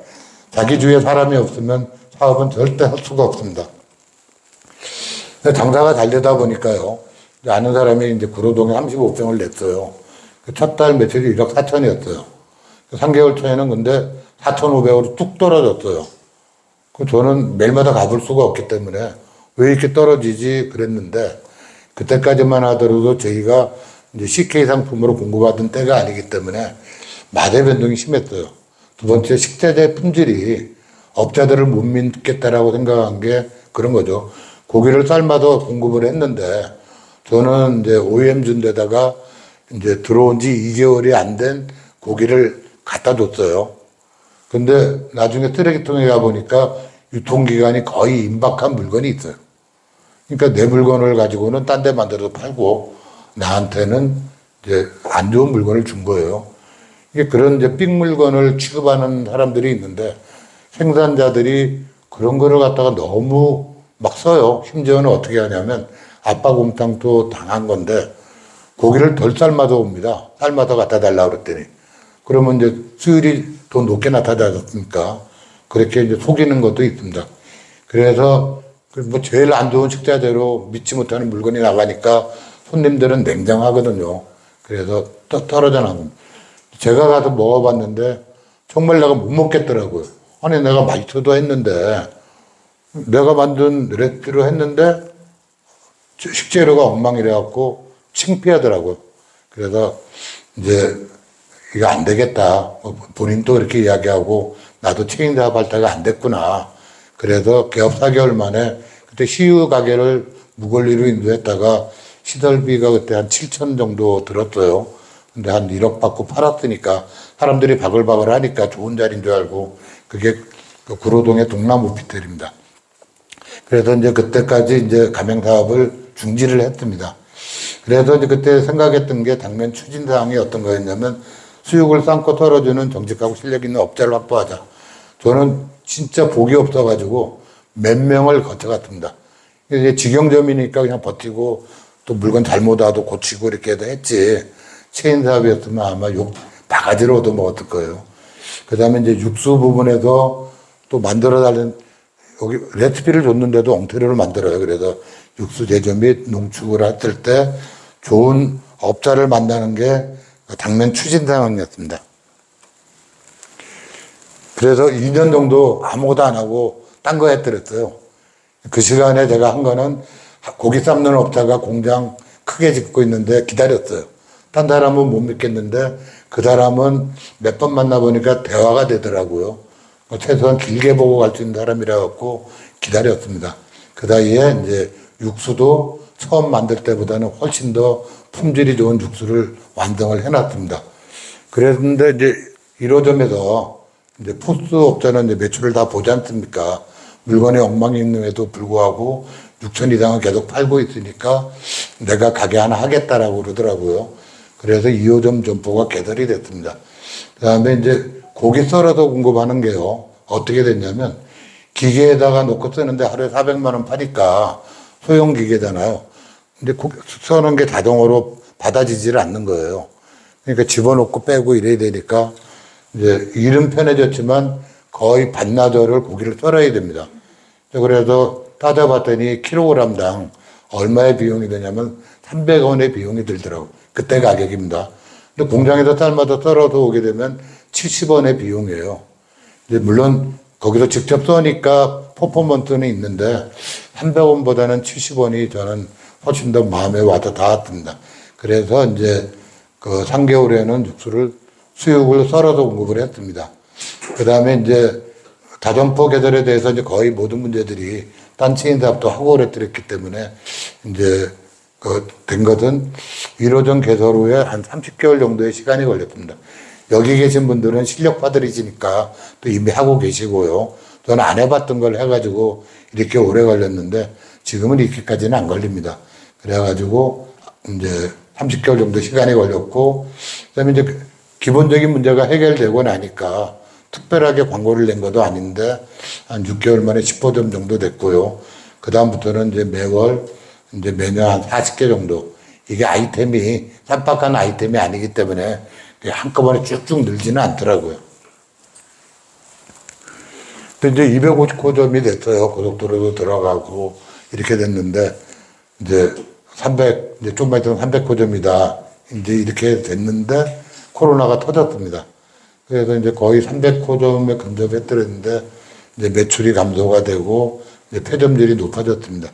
자기 주위에 사람이 없으면 사업은 절대 할 수가 없습니다. 장사가 잘 되다 보니까요. 아는 사람이 이제 구로동에 35평을 냈어요. 첫 달 매출이 1억 4천이었어요. 3개월 차에는 근데 4,500으로 뚝 떨어졌어요. 저는 매일마다 가볼 수가 없기 때문에 왜 이렇게 떨어지지 그랬는데 그때까지만 하더라도 저희가 이제 CK 상품으로 공급받은 때가 아니기 때문에 마대 변동이 심했어요. 두 번째, 식자재 품질이 업자들을 못 믿겠다라고 생각한 게 그런 거죠. 고기를 삶아서 공급을 했는데 저는 이제 OEM 준 데다가 이제 들어온 지 2개월이 안 된 고기를 갖다 줬어요. 근데 나중에 쓰레기통에 가보니까 유통기간이 거의 임박한 물건이 있어요. 그러니까 내 물건을 가지고는 딴 데 만들어서 팔고 나한테는 이제 안 좋은 물건을 준 거예요. 이게 그런 이제 삑 물건을 취급하는 사람들이 있는데 생산자들이 그런 거를 갖다가 너무 막 써요. 심지어는 어떻게 하냐면 압박곰탕도 당한 건데 고기를 덜 삶아서 옵니다. 삶아서 갖다 달라고 그랬더니. 그러면 이제 수율이 더 높게 나타나졌으니까 그렇게 이제 속이는 것도 있습니다. 그래서 뭐 제일 안 좋은 식자재로 믿지 못하는 물건이 나가니까 손님들은 냉정하거든요. 그래서 떨어져 나옵니다. 제가 가서 먹어봤는데 정말 내가 못 먹겠더라고요. 아니 내가 맛있어도 했는데 내가 만든 레시피로 했는데 식재료가 엉망이래갖고 창피하더라고요. 그래서 이제 이거 안 되겠다. 본인도 그렇게 이야기하고 나도 책임자 발탁이 안 됐구나. 그래서 개업 4개월 만에 그때 시유 가게를 무권리로 인도했다가 시설비가 그때 한 7천 정도 들었어요. 근데 한 1억 받고 팔았으니까 사람들이 바글바글 하니까 좋은 자리인 줄 알고 그게 그 구로동의 동남 오피텔입니다. 그래서 이제 그때까지 이제 가맹 사업을 중지를 했습니다. 그래서 이제 그때 생각했던 게 당면 추진 사항이 어떤 거였냐면 수육을 삶고 털어주는 정직하고 실력 있는 업자를 확보하자. 저는 진짜 복이 없어가지고 몇 명을 거쳐갔습니다. 이제 직영점이니까 그냥 버티고 또 물건 잘못 와도 고치고 이렇게 해도 했지. 체인 사업이었으면 아마 욕 바가지로 얻어먹었을 거예요. 그 다음에 이제 육수 부분에서 또 만들어달라는 여기 레시피를 줬는데도 엉터리를 만들어요. 그래서 육수 제조 및 농축을 했을 때 좋은 업자를 만나는 게 당면 추진 상황이었습니다. 그래서 2년 정도 아무것도 안 하고 딴 거 했더랬어요. 그 시간에 제가 한 거는 고기 삶는 업자가 공장 크게 짓고 있는데 기다렸어요. 딴 사람은 못 믿겠는데 그 사람은 몇 번 만나보니까 대화가 되더라고요. 최소한 길게 보고 갈 수 있는 사람이라 갖고 기다렸습니다. 그 사이에 이제 육수도 처음 만들 때보다는 훨씬 더 품질이 좋은 육수를 완성을 해놨습니다. 그랬는데 이제 1호점에서 이제 포스 업자는 이제 매출을 다 보지 않습니까? 물건이 엉망이 있는데도 불구하고 6천 이상은 계속 팔고 있으니까 내가 가게 하나 하겠다라고 그러더라고요. 그래서 2호점 점포가 개설이 됐습니다. 그 다음에 이제 고기 썰어서 공급하는 게요. 어떻게 됐냐면 기계에다가 놓고 쓰는데 하루에 400만 원 파니까 소형 기계잖아요. 근데 고기 써는 게 자동으로 받아지지를 않는 거예요. 그러니까 집어넣고 빼고 이래야 되니까 이제 일은 편해졌지만 거의 반나절을 고기를 썰어야 됩니다. 그래서 따져봤더니 킬로그램당 얼마의 비용이 되냐면 300원의 비용이 들더라고요. 그때 가격입니다. 근데 공장에서 삶아서 썰어서 오게 되면 70원의 비용이에요. 이제 물론 거기서 직접 써니까 퍼포먼스는 있는데 300원보다는 70원이 저는 훨씬 더 마음에 와서 닿았습니다. 그래서 이제 그 3개월에는 육수를 수육을 썰어서 공급을 했습니다. 그 다음에 이제 다점포 개설에 대해서 이제 거의 모든 문제들이 딴 체인 사업도 하고 그랬기 때문에 이제 그 된 것은 1호점 개설 후에 한 30개월 정도의 시간이 걸렸습니다. 여기 계신 분들은 실력파들이시니까 또 이미 하고 계시고요. 저는 안 해봤던 걸 해가지고 이렇게 오래 걸렸는데 지금은 이렇게까지는 안 걸립니다. 그래가지고 이제 30개월 정도 시간이 걸렸고, 그다음에 이제 기본적인 문제가 해결되고 나니까 특별하게 광고를 낸 것도 아닌데 한 6개월 만에 10호점 정도 됐고요. 그 다음부터는 이제 매월 이제 매년 한 40개 정도. 이게 아이템이 쌈박한 아이템이 아니기 때문에 한꺼번에 쭉쭉 늘지는 않더라고요. 근데 이제 250호점이 됐어요. 고속도로도 들어가고 이렇게 됐는데 이제 이제 좀만 있으면 300호점이다. 이제 이렇게 됐는데 코로나가 터졌습니다. 그래서 이제 거의 300호점에 근접했더랬는데 이제 매출이 감소가 되고 이제 폐점률이 높아졌습니다.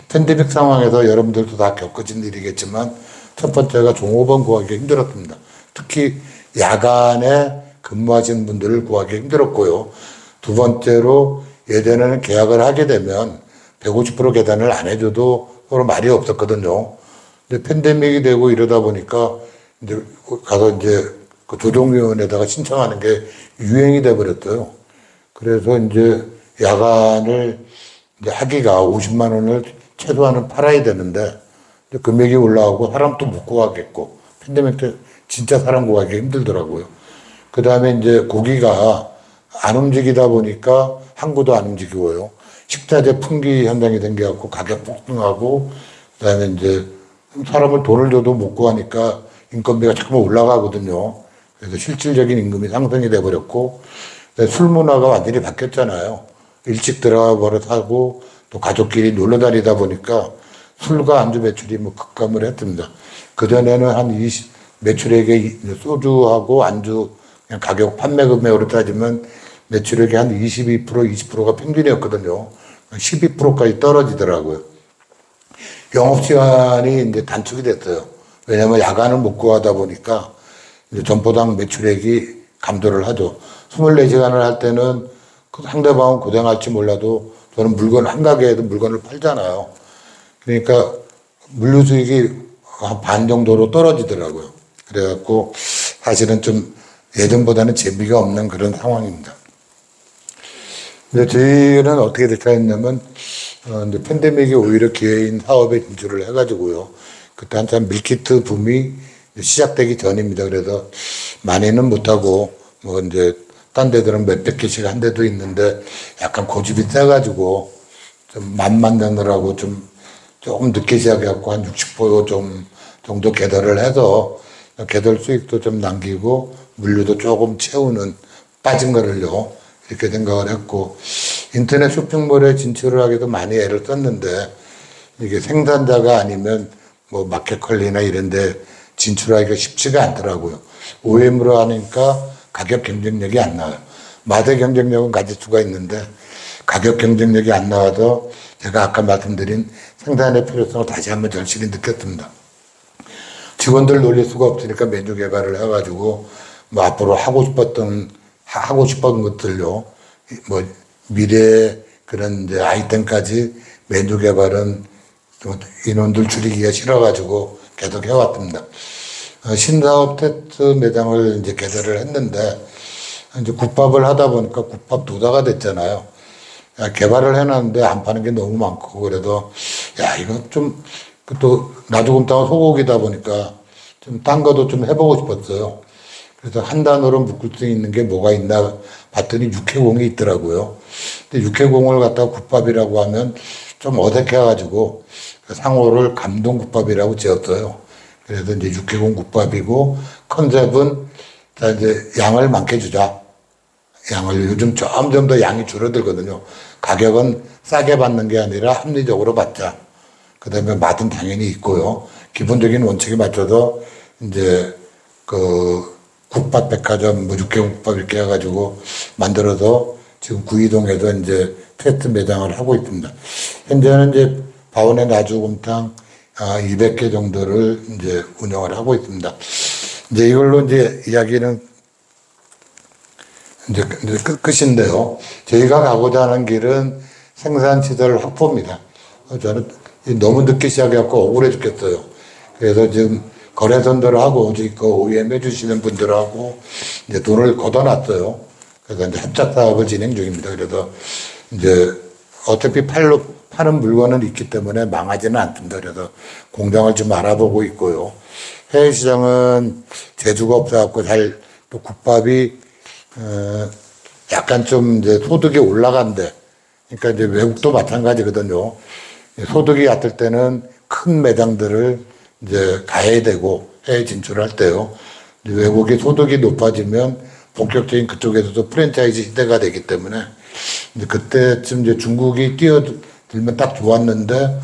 팬데믹 상황에서 여러분들도 다 겪으신 일이겠지만 첫 번째가 종업원 구하기 힘들었습니다. 특히 야간에 근무하시는 분들을 구하기 힘들었고요. 두 번째로 예전에는 계약을 하게 되면 150% 계산을 안 해줘도 서로 말이 없었거든요. 근데 팬데믹이 되고 이러다 보니까 이제 가서 이제 그 조정위원회에다가 신청하는 게 유행이 돼버렸어요. 그래서 이제 야간을 이제 하기가 50만 원을 최소한은 팔아야 되는데 금액이 올라가고 사람도 못 구하겠고 팬데믹 때 진짜 사람 구하기 힘들더라고요. 그 다음에 이제 고기가 안 움직이다 보니까 항구도 안 움직이고요. 식자재 품귀 현상이 생겨갖고 가격 폭등하고 그다음에 이제 사람을 돈을 줘도 못 구하니까 인건비가 자꾸 올라가거든요. 그래서 실질적인 임금이 상승이 돼버렸고 술 문화가 완전히 바뀌었잖아요. 일찍 들어가 버릇하고 또 가족끼리 놀러 다니다 보니까 술과 안주 매출이 뭐 급감을 했습니다. 그전에는 한 20, 매출액의 소주하고 안주 그냥 가격 판매 금액으로 따지면 매출액이 한 22%, 20%가 평균이었거든요. 12%까지 떨어지더라고요. 영업시간이 이제 단축이 됐어요. 왜냐면 야간을 못 구하다 보니까 이제 점포당 매출액이 감도를 하죠. 24시간을 할 때는 그 상대방은 고생할지 몰라도 저는 물건 한 가게에도 물건을 팔잖아요. 그러니까 물류 수익이 한 반 정도로 떨어지더라고요. 그래갖고 사실은 좀 예전보다는 재미가 없는 그런 상황입니다. 근데 저희는 어떻게 될까 했냐면, 이제 팬데믹이 오히려 기회인 사업에 진출을 해가지고요. 그때 한참 밀키트 붐이 시작되기 전입니다. 그래서 많이는 못하고, 뭐 이제 딴 데들은 몇백 개씩 한 데도 있는데 약간 고집이 세가지고 좀 만 만드느라고 조금 늦게 시작해갖고 한 60% 좀 정도 개덜을 해서 개덜 수익도 좀 남기고 물류도 조금 채우는 빠진 거를요. 이렇게 생각을 했고 인터넷 쇼핑몰에 진출을 하기도 많이 애를 썼는데 이게 생산자가 아니면 뭐 마켓컬리나 이런 데 진출하기가 쉽지가 않더라고요. OEM으로 하니까 가격 경쟁력이 안 나와요. 맛의 경쟁력은 가질 수가 있는데 가격 경쟁력이 안 나와서 제가 아까 말씀드린 생산의 필요성을 다시 한번 절실히 느꼈습니다. 직원들 놀릴 수가 없으니까 메뉴 개발을 해가지고 뭐 앞으로 하고 싶었던 것들요. 뭐 미래 그런 이제 아이템까지 메뉴 개발은 인원들 줄이기가 싫어가지고 계속 해왔습니다. 신사업 테스트 매장을 이제 개설을 했는데 이제 국밥을 하다 보니까 국밥 도사가 됐잖아요. 야, 개발을 해놨는데 안 파는 게 너무 많고 그래도 야 이거 좀 또 나주곰탕은 소고기다 보니까 좀 딴 것도 좀 해보고 싶었어요. 그래서 한 단어로 묶을 수 있는 게 뭐가 있나 봤더니 육해공이 있더라고요. 근데 육해공을 갖다가 국밥이라고 하면 좀 어색해가지고 그 상호를 감동국밥이라고 지었어요. 그래서 이제 육해공 국밥이고 컨셉은 자 이제 양을 많게 주자. 양을 요즘 점점 더 양이 줄어들거든요. 가격은 싸게 받는 게 아니라 합리적으로 받자. 그 다음에 맛은 당연히 있고요. 기본적인 원칙에 맞춰서 이제 그 국밥 백화점 뭐 육개국밥 이렇게 해가지고 만들어서 지금 구이동에서 이제 테스트 매장을 하고 있습니다. 현재는 이제 바원의 나주곰탕 200개 정도를 이제 운영을 하고 있습니다. 이제 이걸로 이제 이야기는 이제 끝인데요. 저희가 가고자 하는 길은 생산시설 확보입니다. 저는 너무 늦게 시작해갖고 억울해 죽겠어요. 그래서 지금 거래선들을 하고 그 OEM 해주시는 분들하고 이제 돈을 걷어놨어요. 그래서 이제 협작 사업을 진행 중입니다. 그래서 이제 어차피 파는 물건은 있기 때문에 망하지는 않습니다. 그래서 공장을 좀 알아보고 있고요. 해외 시장은 재주가 없어갖고 잘 또 국밥이 약간 좀 이제 소득이 올라간대. 그러니까 이제 외국도 마찬가지거든요. 소득이 얕을 때는 큰 매장들을 이제 가야 되고 해외 진출할 때요. 외국의 소득이 높아지면 본격적인 그쪽에서도 프랜차이즈 시대가 되기 때문에 이제 그때쯤 이제 중국이 뛰어들면 딱 좋았는데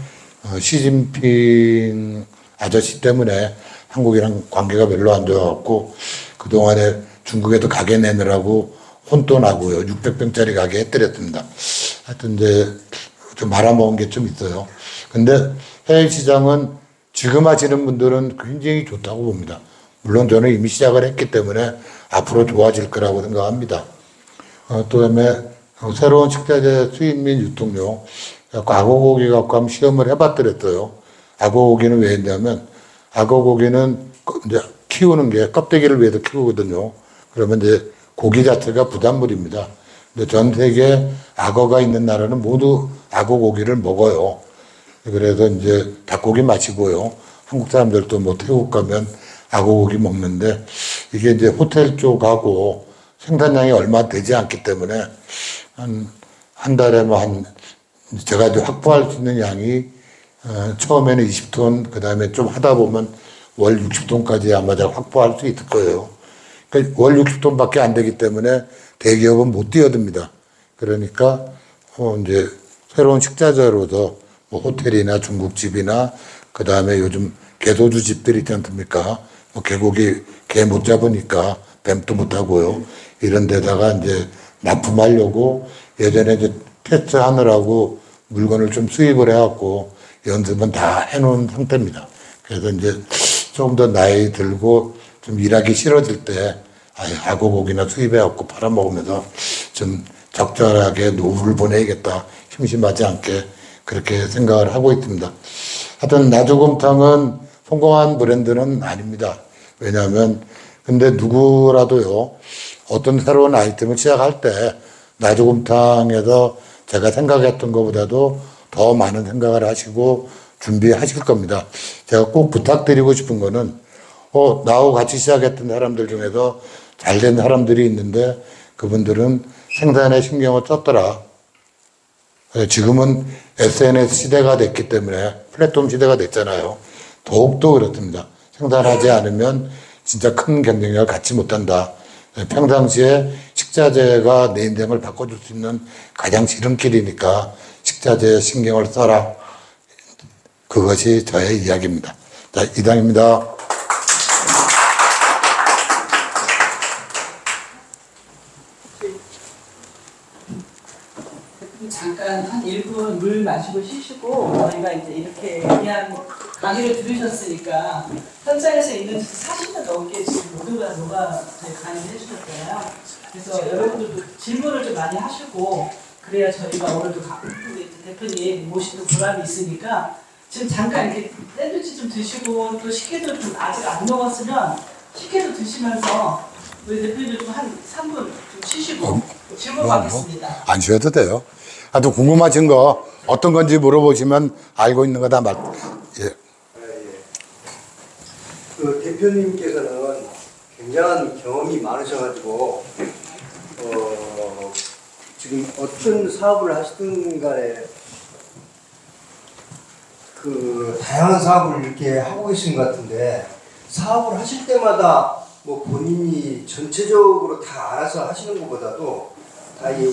시진핑 아저씨 때문에 한국이랑 관계가 별로 안 좋아갖고 그동안에 중국에도 가게 내느라고 혼돈 나고요. 600평짜리 가게 해드렸습니다. 하여튼 이제 좀 말아먹은 게 좀 있어요. 근데 해외 시장은 지금 하시는 분들은 굉장히 좋다고 봅니다. 물론 저는 이미 시작을 했기 때문에 앞으로 좋아질 거라고 생각합니다. 또 다음에 새로운 식자재 수입 및 유통용 악어고기 갖고 한번 시험을 해봤더랬어요. 악어고기는 왜 했냐면 악어고기는 이제 키우는 게 껍데기를 위해서 키우거든요. 그러면 이제 고기 자체가 부단물입니다. 근데 전 세계 악어가 있는 나라는 모두 악어고기를 먹어요. 그래서 이제 닭고기 마시고요. 한국 사람들도 뭐 태국 가면 악어고기 먹는데 이게 이제 호텔 쪽하고 생산량이 얼마 되지 않기 때문에 한 달에 뭐 제가 이제 확보할 수 있는 양이 처음에는 20톤, 그 다음에 좀 하다 보면 월 60톤까지 아마 제가 확보할 수 있을 거예요. 그러니까 월 60톤밖에 안 되기 때문에 대기업은 못 뛰어듭니다. 그러니까 이제 새로운 식자재로서 뭐 호텔이나 중국집이나 그 다음에 요즘 개소주 집들이 있지 않습니까? 뭐 개고기 개 못 잡으니까 뱀도 못 하고요. 이런 데다가 이제 납품하려고 예전에 이제 테스트 하느라고 물건을 좀 수입을 해갖고 연습은 다 해놓은 상태입니다. 그래서 이제 조금 더 나이 들고 좀 일하기 싫어질 때 악어고기나 수입해갖고 팔아먹으면서 좀 적절하게 노후를 보내야겠다. 심심하지 않게 그렇게 생각을 하고 있습니다. 하여튼 나주곰탕은 성공한 브랜드는 아닙니다. 왜냐하면 근데 누구라도요 어떤 새로운 아이템을 시작할 때 나주곰탕에서 제가 생각했던 것보다도 더 많은 생각을 하시고 준비하실 겁니다. 제가 꼭 부탁드리고 싶은 거는 나하고 같이 시작했던 사람들 중에서 잘된 사람들이 있는데 그분들은 생산에 신경을 썼더라. 지금은 SNS 시대가 됐기 때문에 플랫폼 시대가 됐잖아요. 더욱더 그렇습니다. 생산하지 않으면 진짜 큰 경쟁력을 갖지 못한다. 평상시에 식자재가 내 인생을 바꿔줄 수 있는 가장 지름길이니까 식자재에 신경을 써라. 그것이 저의 이야기입니다. 자, 이상입니다. 잠깐 한 1분 물 마시고 쉬시고 저희가 이제 이렇게 그냥 강의를 들으셨으니까 현장에서 있는 40년 넘게 지금 모두가 저희 강의를 해주셨잖아요. 그래서 여러분들도 질문을 좀 많이 하시고 그래야 저희가 오늘도 대표님 모시는 보람이 있으니까 지금 잠깐 이렇게 샌드위치 좀 드시고 또 식혜도 좀 아직 안 먹었으면 식혜도 드시면서 우리 대표님 좀 한 3분 좀 쉬시고 질문 받겠습니다. 안 쉬어도 돼요. 또 궁금하신 거 어떤 건지 물어보시면 알고 있는 거 다 예. 그 대표님께서는 굉장한 경험이 많으셔가지고 지금 어떤 사업을 하시든 간에 그 다양한 사업을 이렇게 하고 계신 것 같은데 사업을 하실 때마다 뭐 본인이 전체적으로 다 알아서 하시는 것보다도 다이